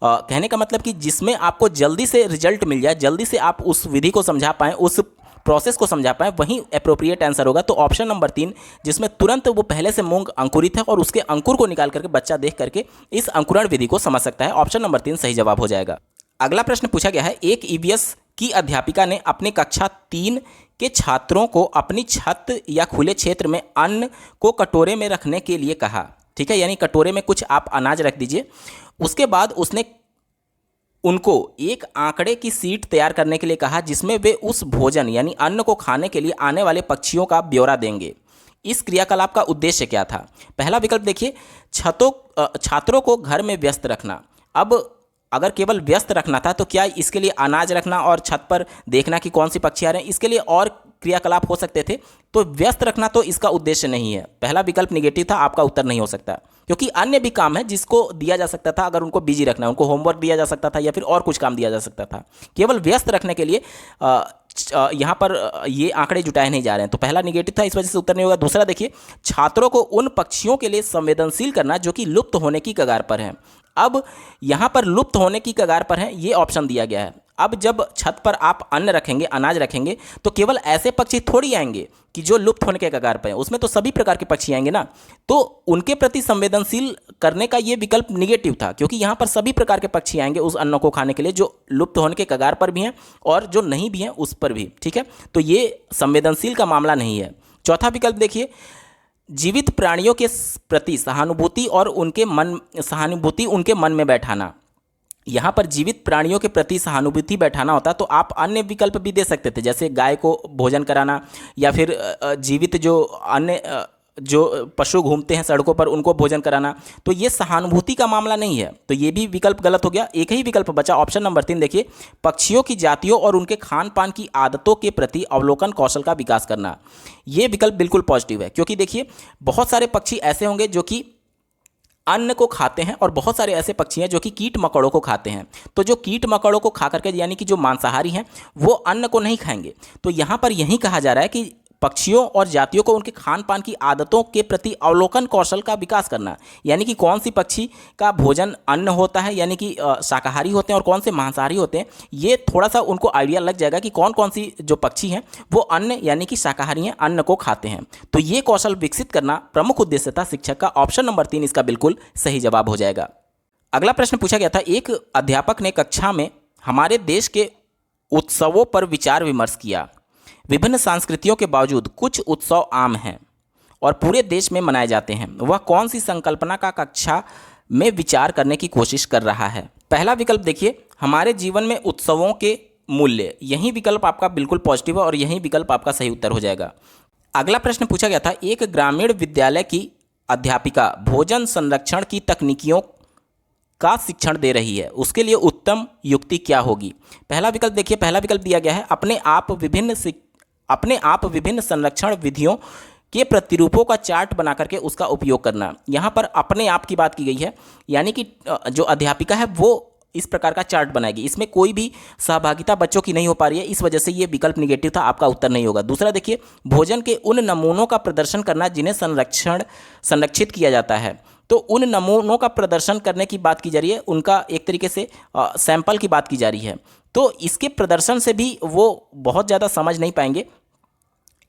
कहने का मतलब कि जिसमें आपको जल्दी से रिजल्ट मिल जाए, जल्दी से आप उस विधि को समझा पाएँ, उस प्रोसेस को समझा पाएँ, वहीं अप्रोप्रिएट आंसर होगा। तो ऑप्शन नंबर 3, जिसमें तुरंत वो पहले से मूंग अंकुरित है और उसके अंकुर को निकाल करके बच्चा देख करके इस अंकुरण विधि को समझ सकता है, ऑप्शन नंबर 3 सही जवाब हो जाएगा। अगला प्रश्न पूछा गया है, एक ईवीएस की अध्यापिका ने अपने कक्षा 3 के छात्रों को अपनी छत या खुले क्षेत्र में अन्न को कटोरे में रखने के लिए कहा, ठीक है, यानी कटोरे में कुछ आप अनाज रख दीजिए। उसके बाद उसने उनको एक आंकड़े की सीट तैयार करने के लिए कहा जिसमें वे उस भोजन यानी अन्न को खाने के लिए आने वाले पक्षियों का ब्यौरा देंगे। इस क्रियाकलाप का उद्देश्य क्या था? पहला विकल्प देखिए छात्रों को घर में व्यस्त रखना। अब अगर केवल व्यस्त रखना था तो क्या इसके लिए अनाज रखना और छत पर देखना कि कौन सी पक्षी आ रहे हैं, इसके लिए और क्रियाकलाप हो सकते थे। तो व्यस्त रखना तो इसका उद्देश्य नहीं है। पहला विकल्प निगेटिव था, आपका उत्तर नहीं हो सकता, क्योंकि अन्य भी काम है जिसको दिया जा सकता था। अगर उनको बिजी रखना है, उनको होमवर्क दिया जा सकता था या फिर और कुछ काम दिया जा सकता था। केवल व्यस्त रखने के लिए यहाँ पर ये आंकड़े जुटाए नहीं जा रहे हैं, तो पहला निगेटिव था, इस वजह से उत्तर नहीं होगा। दूसरा देखिए छात्रों को उन पक्षियों के लिए संवेदनशील करना जो कि लुप्त होने की कगार पर हैं। अब यहाँ पर लुप्त होने की कगार पर है, ये ऑप्शन दिया गया है। अब जब छत पर आप अन्न रखेंगे, अनाज रखेंगे, तो केवल ऐसे पक्षी थोड़ी आएंगे कि जो लुप्त होने के कगार पर हैं, उसमें तो सभी प्रकार के पक्षी आएंगे ना। तो उनके प्रति संवेदनशील करने का ये विकल्प निगेटिव था, क्योंकि यहाँ पर सभी प्रकार के पक्षी आएंगे उस अन्न को खाने के लिए, जो लुप्त होने के कगार पर भी हैं और जो नहीं भी हैं उस पर भी, ठीक है। तो ये संवेदनशील का मामला नहीं है। चौथा विकल्प देखिए, जीवित प्राणियों के प्रति सहानुभूति उनके मन में बैठाना। यहाँ पर जीवित प्राणियों के प्रति सहानुभूति बैठाना होता तो आप अन्य विकल्प भी दे सकते थे, जैसे गाय को भोजन कराना या फिर जीवित जो अन्य जो पशु घूमते हैं सड़कों पर उनको भोजन कराना। तो ये सहानुभूति का मामला नहीं है, तो ये भी विकल्प गलत हो गया। एक ही विकल्प बचा, ऑप्शन नंबर 3 देखिए, पक्षियों की जातियों और उनके खान पान की आदतों के प्रति अवलोकन कौशल का विकास करना। ये विकल्प बिल्कुल पॉजिटिव है, क्योंकि देखिए बहुत सारे पक्षी ऐसे होंगे जो कि अन्न को खाते हैं और बहुत सारे ऐसे पक्षी हैं जो कि कीट मकोड़ों को खाते हैं। तो जो कीट मकोड़ों को खा करके यानी कि जो मांसाहारी हैं वो अन्न को नहीं खाएंगे। तो यहाँ पर यही कहा जा रहा है कि पक्षियों और जातियों को उनके खान पान की आदतों के प्रति अवलोकन कौशल का विकास करना, यानी कि कौन सी पक्षी का भोजन अन्न होता है यानी कि शाकाहारी होते हैं और कौन से मांसाहारी होते हैं, ये थोड़ा सा उनको आइडिया लग जाएगा कि कौन कौन सी जो पक्षी हैं वो अन्न यानी कि शाकाहारी हैं, अन्न को खाते हैं। तो ये कौशल विकसित करना प्रमुख उद्देश्य था शिक्षक का। ऑप्शन नंबर 3 इसका बिल्कुल सही जवाब हो जाएगा। अगला प्रश्न पूछा गया था, एक अध्यापक ने कक्षा में हमारे देश के उत्सवों पर विचार विमर्श किया। विभिन्न संस्कृतियों के बावजूद कुछ उत्सव आम हैं और पूरे देश में मनाए जाते हैं। वह कौन सी संकल्पना का कक्षा में विचार करने की कोशिश कर रहा है? पहला विकल्प देखिए, हमारे जीवन में उत्सवों के मूल्य। यही विकल्प आपका बिल्कुल पॉजिटिव है और यही विकल्प आपका सही उत्तर हो जाएगा। अगला प्रश्न पूछा गया था, एक ग्रामीण विद्यालय की अध्यापिका भोजन संरक्षण की तकनीकियों का शिक्षण दे रही है, उसके लिए उत्तम युक्ति क्या होगी? पहला विकल्प देखिए, पहला विकल्प दिया गया है अपने आप विभिन्न संरक्षण विधियों के प्रतिरूपों का चार्ट बना करके उसका उपयोग करना। यहाँ पर अपने आप की बात की गई है, यानी कि जो अध्यापिका है वो इस प्रकार का चार्ट बनाएगी। इसमें कोई भी सहभागिता बच्चों की नहीं हो पा रही है, इस वजह से ये विकल्प निगेटिव था, आपका उत्तर नहीं होगा। दूसरा देखिए, भोजन के उन नमूनों का प्रदर्शन करना जिन्हें संरक्षित किया जाता है। तो उन नमूनों का प्रदर्शन करने की बात की जा रही है, उनका एक तरीके से सैंपल की बात की जा रही है। तो इसके प्रदर्शन से भी वो बहुत ज़्यादा समझ नहीं पाएंगे,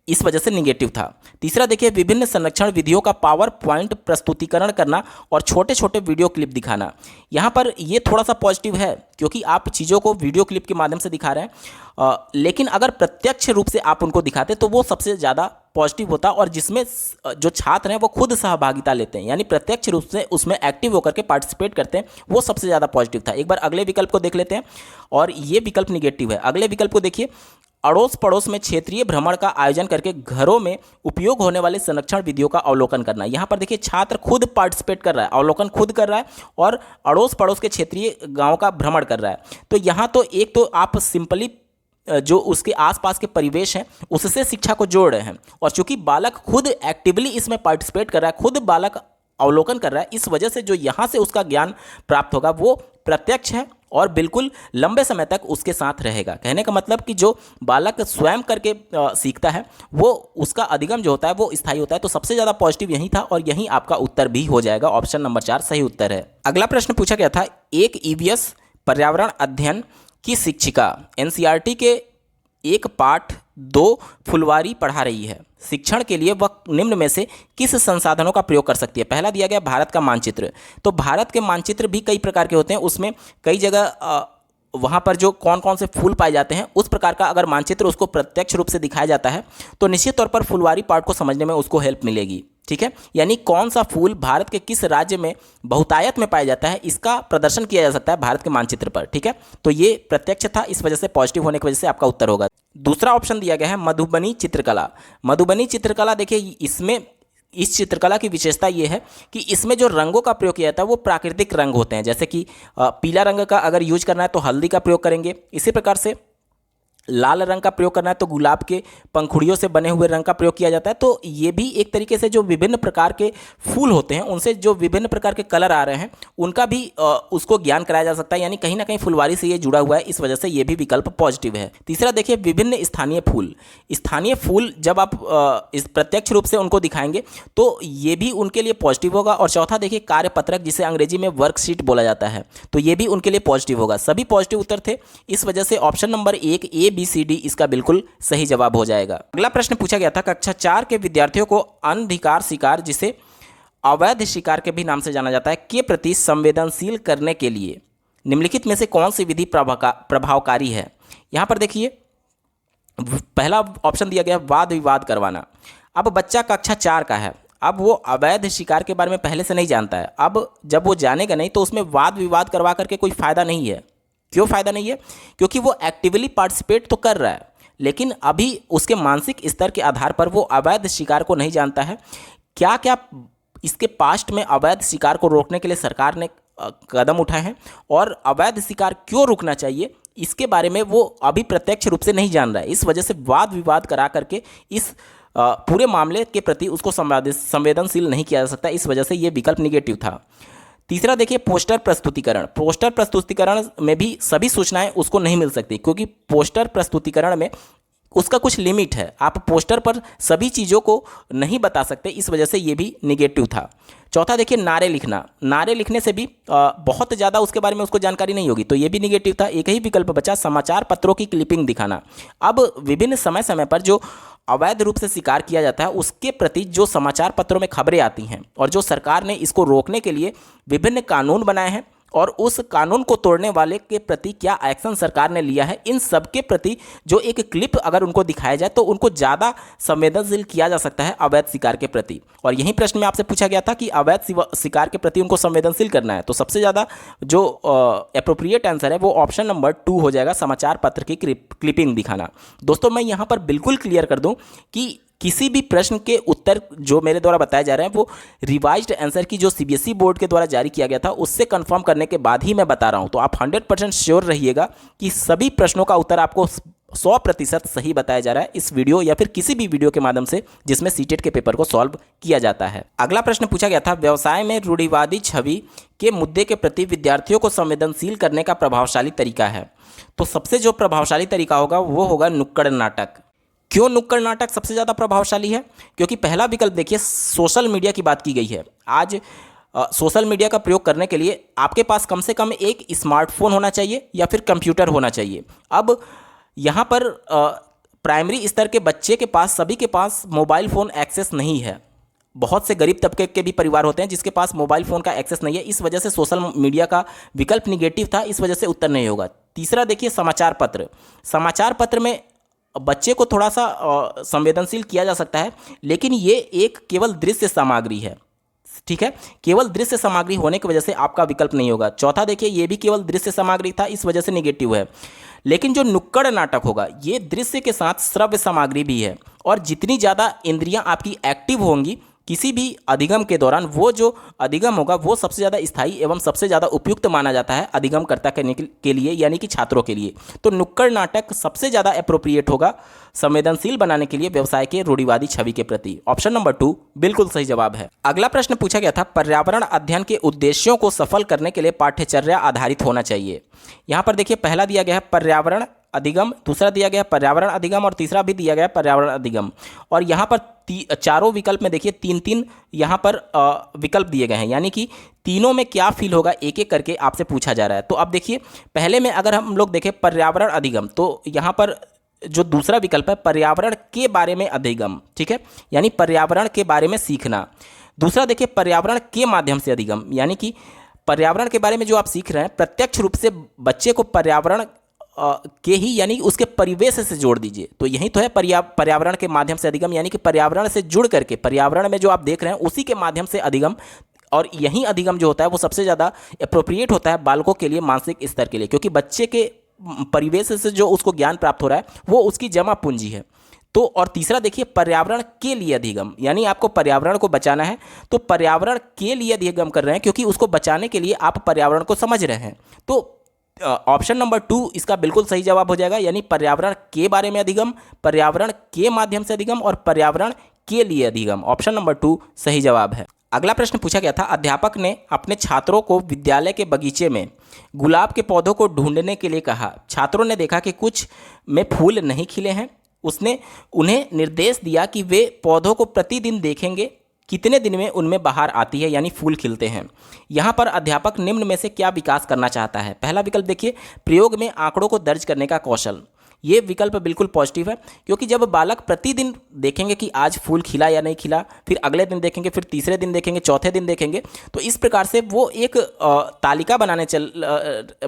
इस वजह से निगेटिव था। तीसरा देखिए, विभिन्न संरक्षण विधियों का पावर पॉइंट प्रस्तुतिकरण करना और छोटे छोटे वीडियो क्लिप दिखाना। यहाँ पर ये थोड़ा सा पॉजिटिव है क्योंकि आप चीज़ों को वीडियो क्लिप के माध्यम से दिखा रहे हैं, लेकिन अगर प्रत्यक्ष रूप से आप उनको दिखाते तो वो सबसे ज़्यादा पॉजिटिव होता और जिसमें जो छात्र हैं वो खुद सहभागिता लेते हैं, यानी प्रत्यक्ष रूप से उसमें एक्टिव होकर के पार्टिसिपेट करते हैं, वो सबसे ज़्यादा पॉजिटिव था। एक बार अगले विकल्प को देख लेते हैं और ये विकल्प निगेटिव है। अगले विकल्प को देखिए, अड़ोस पड़ोस में क्षेत्रीय भ्रमण का आयोजन करके घरों में उपयोग होने वाले संरक्षण विधियों का अवलोकन करना। यहाँ पर देखिए, छात्र खुद पार्टिसिपेट कर रहा है, अवलोकन खुद कर रहा है और अड़ोस पड़ोस के क्षेत्रीय गांव का भ्रमण कर रहा है। तो यहाँ तो एक तो आप सिंपली जो उसके आसपास के परिवेश हैं उससे शिक्षा को जोड़ रहे हैं, और चूंकि बालक खुद एक्टिवली इसमें पार्टिसिपेट कर रहा है, खुद बालक अवलोकन कर रहा है, इस वजह से जो यहाँ से उसका ज्ञान प्राप्त होगा वो प्रत्यक्ष है और बिल्कुल लंबे समय तक उसके साथ रहेगा। कहने का मतलब कि जो बालक स्वयं करके सीखता है वो उसका अधिगम जो होता है वो स्थायी होता है। तो सबसे ज़्यादा पॉजिटिव यही था और यही आपका उत्तर भी हो जाएगा। ऑप्शन नंबर 4 सही उत्तर है। अगला प्रश्न पूछा गया था, एक ईवीएस पर्यावरण अध्ययन की शिक्षिका एनसीईआरटी के एक पाठ 2 फुलवारी पढ़ा रही है। शिक्षण के लिए वह निम्न में से किस संसाधनों का प्रयोग कर सकती है? पहला दिया गया भारत का मानचित्र। तो भारत के मानचित्र भी कई प्रकार के होते हैं, उसमें कई जगह वहाँ पर जो कौन कौन से फूल पाए जाते हैं उस प्रकार का अगर मानचित्र उसको प्रत्यक्ष रूप से दिखाया जाता है तो निश्चित तौर पर फुलवारी पाठ को समझने में उसको हेल्प मिलेगी। ठीक है, यानी कौन सा फूल भारत के किस राज्य में बहुतायत में पाया जाता है इसका प्रदर्शन किया जा सकता है भारत के मानचित्र पर। ठीक है, तो ये प्रत्यक्ष था, इस वजह से पॉजिटिव होने की वजह से आपका उत्तर होगा। दूसरा ऑप्शन दिया गया है मधुबनी चित्रकला। मधुबनी चित्रकला देखिए, इसमें इस चित्रकला की विशेषता ये है कि इसमें जो रंगों का प्रयोग किया जाता है वो प्राकृतिक रंग होते हैं। जैसे कि पीला रंग का अगर यूज करना है तो हल्दी का प्रयोग करेंगे, इसी प्रकार से लाल रंग का प्रयोग करना है तो गुलाब के पंखुड़ियों से बने हुए रंग का प्रयोग किया जाता है। तो ये भी एक तरीके से जो विभिन्न प्रकार के फूल होते हैं उनसे जो विभिन्न प्रकार के कलर आ रहे हैं उनका भी उसको ज्ञान कराया जा सकता है, यानी कहीं ना कहीं फुलवारी से ये जुड़ा हुआ है, इस वजह से ये भी विकल्प पॉजिटिव है। तीसरा देखिए, विभिन्न स्थानीय फूल। स्थानीय फूल जब आप इस प्रत्यक्ष रूप से उनको दिखाएंगे तो ये भी उनके लिए पॉजिटिव होगा। और चौथा देखिए, कार्यपत्रक, जिसे अंग्रेजी में वर्कशीट बोला जाता है, तो ये भी उनके लिए पॉजिटिव होगा। सभी पॉजिटिव उत्तर थे, इस वजह से ऑप्शन नंबर 1 ABCD इसका बिल्कुल सही जवाब हो जाएगा। अगला प्रश्न पूछा गया था, कक्षा 4 के विद्यार्थियों को अनधिकार शिकार, जिसे अवैध शिकार के भी नाम से जाना जाता है, के प्रति संवेदनशील करने के लिए निम्नलिखित में से कौन सी विधि प्रभावकारी है? यहां पर देखिए, पहला ऑप्शन दिया गया वाद विवाद करवाना। अब बच्चा कक्षा 4 का है, अब वो अवैध शिकार के बारे में पहले से नहीं जानता है। अब जब वो जानेगा नहीं तो उसमें वाद विवाद करवा करके कोई फायदा नहीं है। क्यों फायदा नहीं है? क्योंकि वो एक्टिवली पार्टिसिपेट तो कर रहा है, लेकिन अभी उसके मानसिक स्तर के आधार पर वो अवैध शिकार को नहीं जानता है। क्या क्या इसके पास्ट में अवैध शिकार को रोकने के लिए सरकार ने कदम उठाए हैं और अवैध शिकार क्यों रुकना चाहिए, इसके बारे में वो अभी प्रत्यक्ष रूप से नहीं जान रहा है। इस वजह से वाद विवाद करा करके इस पूरे मामले के प्रति उसको संवेदनशील नहीं किया जा सकता, इस वजह से ये विकल्प निगेटिव था। तीसरा देखिए पोस्टर प्रस्तुतिकरण। पोस्टर प्रस्तुतिकरण में भी सभी सूचनाएं उसको नहीं मिल सकती, क्योंकि पोस्टर प्रस्तुतिकरण में उसका कुछ लिमिट है, आप पोस्टर पर सभी चीज़ों को नहीं बता सकते, इस वजह से ये भी निगेटिव था। चौथा देखिए नारे लिखना। नारे लिखने से भी बहुत ज़्यादा उसके बारे में उसको जानकारी नहीं होगी, तो ये भी निगेटिव था। एक ही विकल्प बचा समाचार पत्रों की क्लिपिंग दिखाना। अब विभिन्न समय समय पर जो अवैध रूप से शिकार किया जाता है उसके प्रति जो समाचार पत्रों में खबरें आती हैं, और जो सरकार ने इसको रोकने के लिए विभिन्न कानून बनाए हैं और उस कानून को तोड़ने वाले के प्रति क्या एक्शन सरकार ने लिया है, इन सब के प्रति जो एक क्लिप अगर उनको दिखाया जाए तो उनको ज़्यादा संवेदनशील किया जा सकता है अवैध शिकार के प्रति। और यही प्रश्न में आपसे पूछा गया था कि अवैध शिकार के प्रति उनको संवेदनशील करना है, तो सबसे ज़्यादा जो एप्रोप्रिएट आंसर है वो ऑप्शन नंबर 2 हो जाएगा, समाचार पत्र की क्लिपिंग दिखाना। दोस्तों मैं यहाँ पर बिल्कुल क्लियर कर दूँ कि किसी भी प्रश्न के उत्तर जो मेरे द्वारा बताए जा रहे हैं वो रिवाइज्ड आंसर की जो सीबीएसई बोर्ड के द्वारा जारी किया गया था उससे कंफर्म करने के बाद ही मैं बता रहा हूं। तो आप 100% श्योर रहिएगा कि सभी प्रश्नों का उत्तर आपको 100% सही बताया जा रहा है इस वीडियो या फिर किसी भी वीडियो के माध्यम से जिसमें सीटेट के पेपर को सॉल्व किया जाता है। अगला प्रश्न पूछा गया था, व्यवसाय में रूढ़िवादी छवि के मुद्दे के प्रति विद्यार्थियों को संवेदनशील करने का प्रभावशाली तरीका है। तो सबसे जो प्रभावशाली तरीका होगा वो होगा नुक्कड़ नाटक। क्यों नुक्कड़ नाटक सबसे ज़्यादा प्रभावशाली है? क्योंकि पहला विकल्प देखिए सोशल मीडिया की बात की गई है। आज सोशल मीडिया का प्रयोग करने के लिए आपके पास कम से कम एक स्मार्टफोन होना चाहिए या फिर कंप्यूटर होना चाहिए। अब यहाँ पर प्राइमरी स्तर के बच्चे के पास सभी के पास मोबाइल फ़ोन एक्सेस नहीं है। बहुत से गरीब तबके के भी परिवार होते हैं जिसके पास मोबाइल फ़ोन का एक्सेस नहीं है, इस वजह से सोशल मीडिया का विकल्प निगेटिव था, इस वजह से उत्तर नहीं होगा। तीसरा देखिए समाचार पत्र। समाचार पत्र में बच्चे को थोड़ा सा संवेदनशील किया जा सकता है, लेकिन ये एक केवल दृश्य सामग्री है, ठीक है, केवल दृश्य सामग्री होने की वजह से आपका विकल्प नहीं होगा। चौथा देखिए ये भी केवल दृश्य सामग्री था, इस वजह से निगेटिव है। लेकिन जो नुक्कड़ नाटक होगा ये दृश्य के साथ श्रव्य सामग्री भी है, और जितनी ज़्यादा इंद्रियां आपकी एक्टिव होंगी किसी भी अधिगम के दौरान, वो जो अधिगम होगा वो सबसे ज़्यादा स्थायी एवं सबसे ज़्यादा उपयुक्त माना जाता है अधिगमकर्ता के लिए यानी कि छात्रों के लिए। तो नुक्कड़ नाटक सबसे ज़्यादा अप्रोप्रिएट होगा संवेदनशील बनाने के लिए व्यवसाय के रूढ़िवादी छवि के प्रति। ऑप्शन नंबर 2 बिल्कुल सही जवाब है। अगला प्रश्न पूछा गया था, पर्यावरण अध्ययन के उद्देश्यों को सफल करने के लिए पाठ्यचर्या आधारित होना चाहिए। यहाँ पर देखिए पहला दिया गया है पर्यावरण अधिगम, दूसरा दिया गया पर्यावरण अधिगम और तीसरा भी दिया गया पर्यावरण अधिगम। और यहाँ पर चारों विकल्प में देखिए 3-3 यहाँ पर विकल्प दिए गए हैं, यानी कि तीनों में क्या फील होगा एक एक करके आपसे पूछा जा रहा है। तो अब देखिए पहले में अगर हम लोग देखें पर्यावरण अधिगम, तो यहाँ पर जो दूसरा विकल्प है पर्यावरण के बारे में अधिगम, ठीक है, यानी पर्यावरण के बारे में सीखना। दूसरा देखिए पर्यावरण के माध्यम से अधिगम, यानी कि पर्यावरण के बारे में जो आप सीख रहे हैं प्रत्यक्ष रूप से बच्चे को पर्यावरण के ही यानी उसके परिवेश से जोड़ दीजिए। तो यही तो है पर्यावरण के माध्यम से अधिगम, यानी कि पर्यावरण से जुड़ करके पर्यावरण में जो आप देख रहे हैं उसी के माध्यम से अधिगम। और यही अधिगम जो होता है वो सबसे ज़्यादा अप्रोप्रिएट होता है बालकों के लिए मानसिक स्तर के लिए, क्योंकि बच्चे के परिवेश से जो उसको ज्ञान प्राप्त हो रहा है वो उसकी जमा पूंजी है। तो और तीसरा देखिए पर्यावरण के लिए अधिगम, यानी आपको पर्यावरण को बचाना है तो पर्यावरण के लिए अधिगम कर रहे हैं, क्योंकि उसको बचाने के लिए आप पर्यावरण को समझ रहे हैं। तो ऑप्शन नंबर 2 इसका बिल्कुल सही जवाब हो जाएगा, यानी पर्यावरण के बारे में अधिगम, पर्यावरण के माध्यम से अधिगम और पर्यावरण के लिए अधिगम। ऑप्शन नंबर 2 सही जवाब है। अगला प्रश्न पूछा गया था, अध्यापक ने अपने छात्रों को विद्यालय के बगीचे में गुलाब के पौधों को ढूंढने के लिए कहा। छात्रों ने देखा कि कुछ में फूल नहीं खिले हैं। उसने उन्हें निर्देश दिया कि वे पौधों को प्रतिदिन देखेंगे कितने दिन में उनमें बहार आती है यानी फूल खिलते हैं। यहाँ पर अध्यापक निम्न में से क्या विकास करना चाहता है? पहला विकल्प देखिए प्रयोग में आंकड़ों को दर्ज करने का कौशल। ये विकल्प बिल्कुल पॉजिटिव है, क्योंकि जब बालक प्रतिदिन देखेंगे कि आज फूल खिला या नहीं खिला, फिर अगले दिन देखेंगे, फिर तीसरे दिन देखेंगे, चौथे दिन देखेंगे, तो इस प्रकार से वो एक तालिका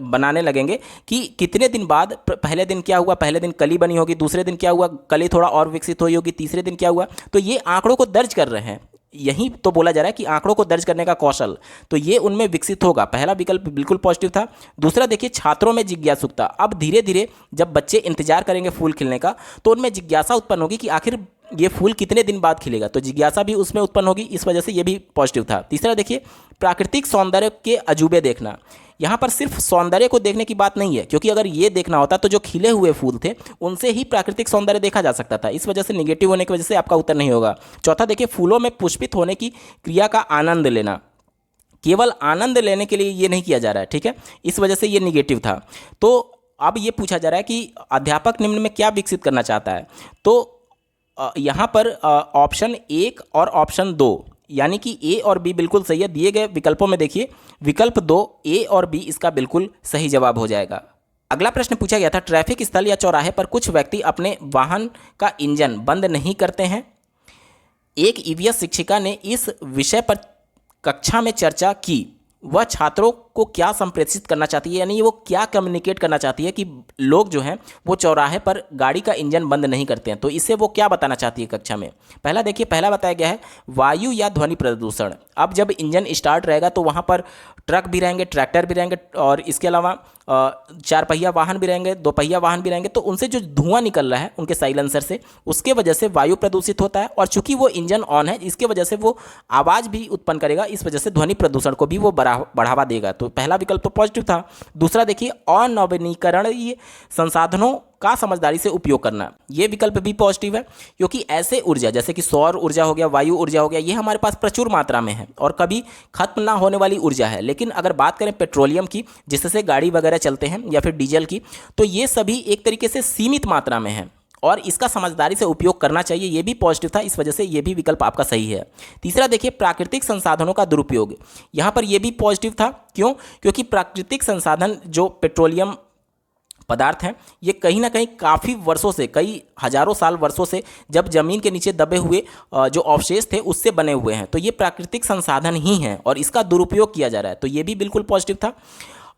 बनाने लगेंगे कि कितने दिन बाद पहले दिन क्या हुआ, पहले दिन कली बनी होगी, दूसरे दिन क्या हुआ, कली थोड़ा और विकसित हुई होगी, तीसरे दिन क्या हुआ। तो ये आंकड़ों को दर्ज कर रहे हैं, यही तो बोला जा रहा है कि आंकड़ों को दर्ज करने का कौशल, तो ये उनमें विकसित होगा। पहला विकल्प बिल्कुल पॉजिटिव था। दूसरा देखिए छात्रों में जिज्ञासुकता। अब धीरे धीरे जब बच्चे इंतजार करेंगे फूल खिलने का तो उनमें जिज्ञासा उत्पन्न होगी कि आखिर ये फूल कितने दिन बाद खिलेगा, तो जिज्ञासा भी उसमें उत्पन्न होगी, इस वजह से ये भी पॉजिटिव था। तीसरा देखिए, प्राकृतिक सौंदर्य के अजूबे देखना। यहाँ पर सिर्फ सौंदर्य को देखने की बात नहीं है, क्योंकि अगर ये देखना होता तो जो खिले हुए फूल थे उनसे ही प्राकृतिक सौंदर्य देखा जा सकता था, इस वजह से निगेटिव होने की वजह से आपका उत्तर नहीं होगा। चौथा देखिए, फूलों में पुष्पित होने की क्रिया का आनंद लेना। केवल आनंद लेने के लिए ये नहीं किया जा रहा है, ठीक है, इस वजह से ये निगेटिव था। तो अब ये पूछा जा रहा है कि अध्यापक निम्न में क्या विकसित करना चाहता है, तो यहाँ पर ऑप्शन 1 और ऑप्शन 2 यानी कि ए और बी बिल्कुल सही है। दिए गए विकल्पों में देखिए विकल्प 2 ए और बी इसका बिल्कुल सही जवाब हो जाएगा। अगला प्रश्न पूछा गया था, ट्रैफिक स्थल या चौराहे पर कुछ व्यक्ति अपने वाहन का इंजन बंद नहीं करते हैं। एक ईवीएस शिक्षिका ने इस विषय पर कक्षा में चर्चा की। वह छात्रों को क्या संप्रेषित करना चाहती है, यानी वो क्या कम्युनिकेट करना चाहती है कि लोग जो हैं वो चौराहे पर गाड़ी का इंजन बंद नहीं करते हैं, तो इससे वो क्या बताना चाहती है कक्षा में। पहला देखिए, पहला बताया गया है वायु या ध्वनि प्रदूषण। अब जब इंजन स्टार्ट रहेगा तो वहाँ पर ट्रक भी रहेंगे, ट्रैक्टर भी रहेंगे और इसके अलावा 4 पहिया वाहन भी रहेंगे, 2 पहिया वाहन भी रहेंगे, तो उनसे जो धुआं निकल रहा है उनके साइलेंसर से, उसके वजह से वायु प्रदूषित होता है। और चूंकि वो इंजन ऑन है इसके वजह से वो आवाज़ भी उत्पन्न करेगा, इस वजह से ध्वनि प्रदूषण को भी वो बढ़ावा देगा। तो पहला विकल्प तो पॉजिटिव था। दूसरा देखिए, अनवीनीकरणीय संसाधनों का समझदारी से उपयोग करना, ये विकल्प भी पॉजिटिव है, क्योंकि ऐसे ऊर्जा जैसे कि सौर ऊर्जा हो गया, वायु ऊर्जा हो गया, ये हमारे पास प्रचुर मात्रा में है और कभी खत्म ना होने वाली ऊर्जा है। लेकिन अगर बात करें पेट्रोलियम की, जिससे गाड़ी वगैरह चलते हैं, या फिर डीजल की, तो ये सभी एक तरीके से सीमित मात्रा में है और इसका समझदारी से उपयोग करना चाहिए, ये भी पॉजिटिव था, इस वजह से ये भी विकल्प आपका सही है। तीसरा देखिए, प्राकृतिक संसाधनों का दुरुपयोग, यहाँ पर ये भी पॉजिटिव था। क्यों? क्योंकि प्राकृतिक संसाधन जो पेट्रोलियम पदार्थ हैं ये कहीं ना कहीं काफ़ी वर्षों से, कई हजारों साल वर्षों से जब ज़मीन के नीचे दबे हुए जो अवशेष थे उससे बने हुए हैं, तो ये प्राकृतिक संसाधन ही हैं और इसका दुरुपयोग किया जा रहा है, तो ये भी बिल्कुल पॉजिटिव था।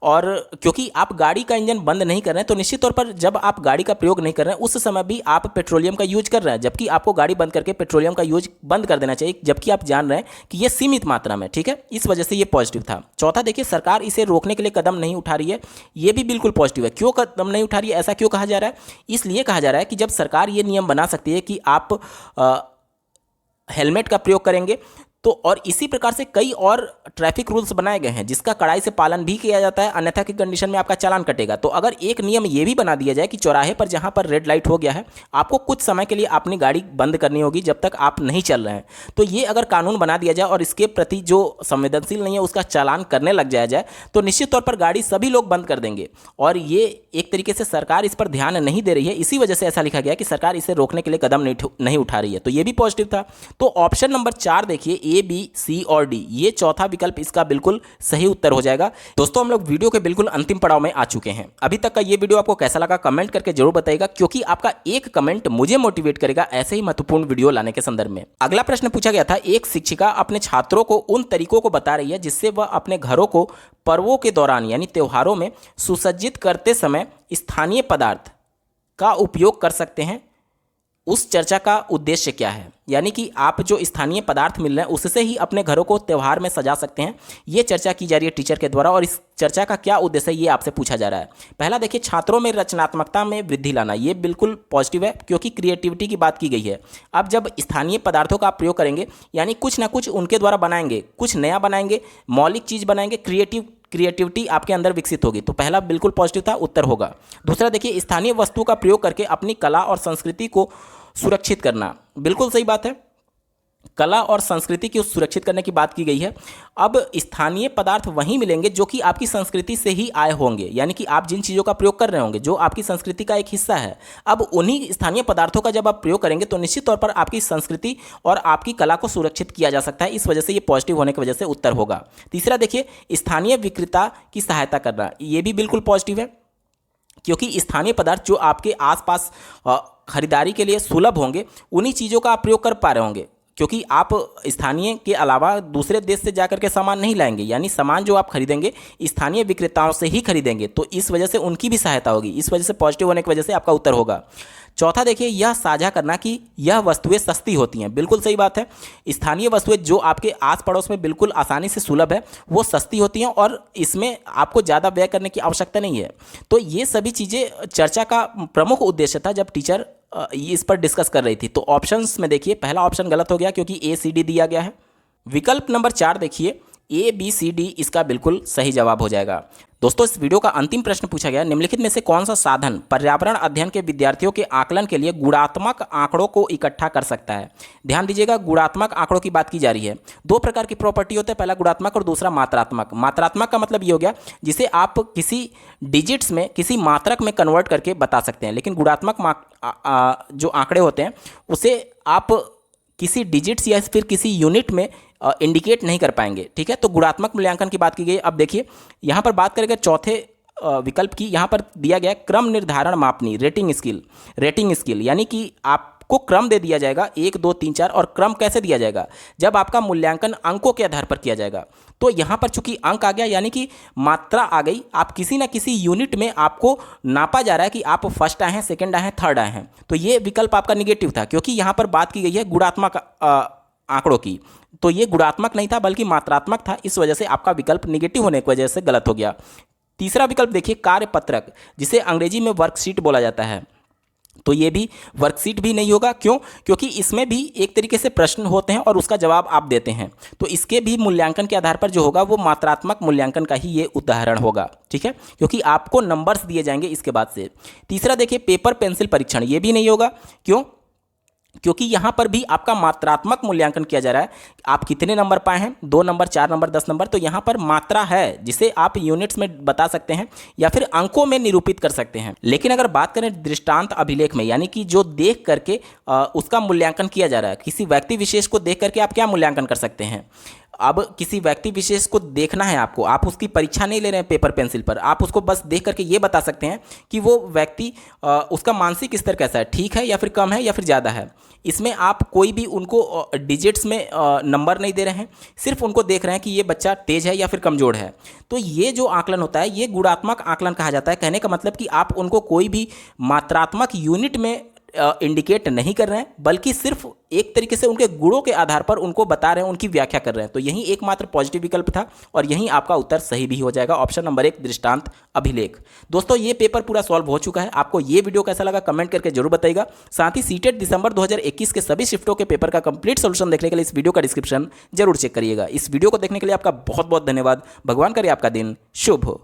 और क्योंकि आप गाड़ी का इंजन बंद नहीं कर रहे हैं, तो निश्चित तौर पर जब आप गाड़ी का प्रयोग नहीं कर रहे हैं उस समय भी आप पेट्रोलियम का यूज कर रहे हैं, जबकि आपको गाड़ी बंद करके पेट्रोलियम का यूज बंद कर देना चाहिए, जबकि आप जान रहे हैं कि ये सीमित मात्रा में, ठीक है, इस वजह से ये पॉजिटिव था। चौथा देखिए, सरकार इसे रोकने के लिए कदम नहीं उठा रही है, ये भी बिल्कुल पॉजिटिव है। क्यों कदम नहीं उठा रही है, ऐसा क्यों कहा जा रहा है? इसलिए कहा जा रहा है कि जब सरकार ये नियम बना सकती है कि आप हेलमेट का प्रयोग करेंगे, तो और इसी प्रकार से कई और ट्रैफिक रूल्स बनाए गए हैं जिसका कड़ाई से पालन भी किया जाता है, अन्यथा की कंडीशन में आपका चालान कटेगा। तो अगर एक नियम ये भी बना दिया जाए कि चौराहे पर जहां पर रेड लाइट हो गया है आपको कुछ समय के लिए अपनी गाड़ी बंद करनी होगी जब तक आप नहीं चल रहे हैं, तो ये अगर कानून बना दिया जाए और इसके प्रति जो संवेदनशील नहीं है उसका चालान करने लग जाए तो निश्चित तौर पर गाड़ी सभी लोग बंद कर देंगे। और ये एक तरीके से सरकार इस पर ध्यान नहीं दे रही है, इसी वजह से ऐसा लिखा गया कि सरकार इसे रोकने के लिए कदम नहीं उठा रही है, तो ये भी पॉजिटिव था। तो ऑप्शन नंबर 4 देखिए, ए, बी, सी और डी, ये चौथा विकल्प इसका बिल्कुल सही उत्तर हो जाएगा। दोस्तों, हम लोग वीडियो के बिल्कुल अंतिम पड़ाव में आ चुके हैं। अभी तक का ये वीडियो आपको कैसा लगा कमेंट करके जरूर बताइएगा, क्योंकि आपका एक कमेंट मुझे मोटिवेट करेगा ऐसे ही महत्वपूर्ण वीडियो लाने के संदर्भ में। अगला प्रश्न पूछा गया था, एक शिक्षिका अपने छात्रों को उन तरीकों को बता रही है जिससे वह अपने घरों को पर्वों के दौरान यानी त्योहारों में सुसज्जित करते समय स्थानीय पदार्थ का उपयोग कर सकते हैं। उस चर्चा का उद्देश्य क्या है, यानी कि आप जो स्थानीय पदार्थ मिल रहे हैं उससे ही अपने घरों को त्यौहार में सजा सकते हैं, ये चर्चा की जा रही है टीचर के द्वारा। और इस चर्चा का क्या उद्देश्य है ये आपसे पूछा जा रहा है। पहला देखिए, छात्रों में रचनात्मकता में वृद्धि लाना, ये बिल्कुल पॉजिटिव है क्योंकि क्रिएटिविटी की बात की गई है। अब जब स्थानीय पदार्थों का प्रयोग करेंगे यानी कुछ ना कुछ उनके द्वारा बनाएंगे, कुछ नया बनाएंगे, मौलिक चीज़ बनाएंगे, क्रिएटिविटी आपके अंदर विकसित होगी, तो पहला बिल्कुल पॉजिटिव था, उत्तर होगा। दूसरा देखिए, स्थानीय वस्तु का प्रयोग करके अपनी कला और संस्कृति को सुरक्षित करना, बिल्कुल सही बात है, कला और संस्कृति की सुरक्षित करने की बात की गई है। अब स्थानीय पदार्थ वहीं मिलेंगे जो कि आपकी संस्कृति से ही आए होंगे, यानी कि आप जिन चीज़ों का प्रयोग कर रहे होंगे जो आपकी संस्कृति का एक हिस्सा है, अब उन्हीं स्थानीय पदार्थों का जब आप प्रयोग करेंगे तो निश्चित तौर पर आपकी संस्कृति और आपकी कला को सुरक्षित किया जा सकता है, इस वजह से ये पॉजिटिव होने की वजह से उत्तर होगा। तीसरा देखिए, स्थानीय विक्रेता की सहायता करना, ये भी बिल्कुल पॉजिटिव है क्योंकि स्थानीय पदार्थ जो आपके आसपास खरीदारी के लिए सुलभ होंगे उन्हीं चीज़ों का आप प्रयोग कर पा रहे होंगे, क्योंकि आप स्थानीय के अलावा दूसरे देश से जाकर के सामान नहीं लाएंगे, यानी सामान जो आप खरीदेंगे स्थानीय विक्रेताओं से ही खरीदेंगे, तो इस वजह से उनकी भी सहायता होगी, इस वजह से पॉजिटिव होने की वजह से आपका उत्तर होगा। चौथा देखिए, यह साझा करना कि यह वस्तुएं सस्ती होती हैं। बिल्कुल सही बात है। स्थानीय वस्तुएं जो आपके आस पड़ोस में बिल्कुल आसानी से सुलभ है वो सस्ती होती हैं और इसमें आपको ज़्यादा व्यय करने की आवश्यकता नहीं है। तो ये सभी चीज़ें चर्चा का प्रमुख उद्देश्य था जब टीचर इस पर डिस्कस कर रही थी। तो ऑप्शंस में देखिए, पहला ऑप्शन गलत हो गया क्योंकि ए सी डी दिया गया है। विकल्प नंबर 4 देखिए, ए बी सी डी इसका बिल्कुल सही जवाब हो जाएगा। दोस्तों, इस वीडियो का अंतिम प्रश्न पूछा गया, निम्नलिखित में से कौन सा साधन पर्यावरण अध्ययन के विद्यार्थियों के आकलन के लिए गुणात्मक आंकड़ों को इकट्ठा कर सकता है। ध्यान दीजिएगा, गुणात्मक आंकड़ों की बात की जा रही है। दो प्रकार की प्रॉपर्टी होते हैं, पहला गुणात्मक और दूसरा मात्रात्मक। मात्रात्मक का मतलब ये हो गया जिसे आप किसी डिजिट्स में, किसी मात्रक में कन्वर्ट करके बता सकते हैं, लेकिन गुणात्मक जो आंकड़े होते हैं उसे आप किसी डिजिट्स या फिर किसी यूनिट में इंडिकेट नहीं कर पाएंगे। ठीक है, तो गुणात्मक मूल्यांकन की बात की गई। अब देखिए यहाँ पर बात करेंगे चौथे विकल्प की। यहाँ पर दिया गया क्रम निर्धारण मापनी, रेटिंग स्किल। रेटिंग स्किल यानी कि आपको क्रम दे दिया जाएगा 1 2 3 4। और क्रम कैसे दिया जाएगा? जब आपका मूल्यांकन अंकों के आधार पर किया जाएगा। तो यहाँ पर चूंकि अंक आ गया यानी कि मात्रा आ गई, आप किसी ना किसी यूनिट में आपको नापा जा रहा है कि आप फर्स्ट आए हैं, सेकंड आए हैं, थर्ड आए हैं। तो ये विकल्प आपका निगेटिव था क्योंकि यहाँ पर बात की गई है गुणात्मक आंकड़ों की। तो ये गुणात्मक नहीं था बल्कि मात्रात्मक था, इस वजह से आपका विकल्प निगेटिव होने की वजह से गलत हो गया। तीसरा विकल्प देखिए, कार्यपत्रक, जिसे अंग्रेजी में वर्कशीट बोला जाता है। तो ये भी वर्कशीट भी नहीं होगा। क्यों? क्योंकि इसमें भी एक तरीके से प्रश्न होते हैं और उसका जवाब आप देते हैं। तो इसके भी मूल्यांकन के आधार पर जो होगा वो मात्रात्मक मूल्यांकन का ही ये उदाहरण होगा। ठीक है, क्योंकि आपको नंबर्स दिए जाएंगे इसके बाद से। तीसरा देखिए, पेपर पेंसिल परीक्षण, ये भी नहीं होगा। क्यों? क्योंकि यहाँ पर भी आपका मात्रात्मक मूल्यांकन किया जा रहा है। आप कितने नंबर पाए हैं, 2 नंबर, 4 नंबर, 10 नंबर। तो यहाँ पर मात्रा है जिसे आप यूनिट्स में बता सकते हैं या फिर अंकों में निरूपित कर सकते हैं। लेकिन अगर बात करें दृष्टांत अभिलेख में, यानी कि जो देख करके उसका मूल्यांकन किया जा रहा है, किसी व्यक्ति विशेष को देख करके आप क्या मूल्यांकन कर सकते हैं? अब किसी व्यक्ति विशेष को देखना है आपको, आप उसकी परीक्षा नहीं ले रहे हैं पेपर पेंसिल पर, आप उसको बस देख करके ये बता सकते हैं कि वो व्यक्ति उसका मानसिक स्तर कैसा है, ठीक है या फिर कम है या फिर ज़्यादा है। इसमें आप कोई भी उनको डिजिट्स में नंबर नहीं दे रहे हैं, सिर्फ उनको देख रहे हैं कि ये बच्चा तेज है या फिर कमज़ोर है। तो ये जो आकलन होता है ये गुणात्मक आकलन कहा जाता है। कहने का मतलब कि आप उनको कोई भी मात्रात्मक यूनिट में इंडिकेट नहीं कर रहे हैं, बल्कि सिर्फ एक तरीके से उनके गुणों के आधार पर उनको बता रहे हैं, उनकी व्याख्या कर रहे हैं। तो यही एकमात्र पॉजिटिव विकल्प था और यही आपका उत्तर सही भी हो जाएगा, ऑप्शन नंबर 1 दृष्टांत अभिलेख। दोस्तों, ये पेपर पूरा सॉल्व हो चुका है। आपको ये वीडियो कैसा लगा कमेंट करके जरूर बताइएगा। साथ ही सीटेट दिसंबर 2021 के सभी शिफ्टों के पेपर का कंप्लीट सोल्यूशन देखने के लिए इस वीडियो का डिस्क्रिप्शन जरूर चेक करिएगा। इस वीडियो को देखने के लिए आपका बहुत बहुत धन्यवाद। भगवान करे आपका दिन शुभ हो।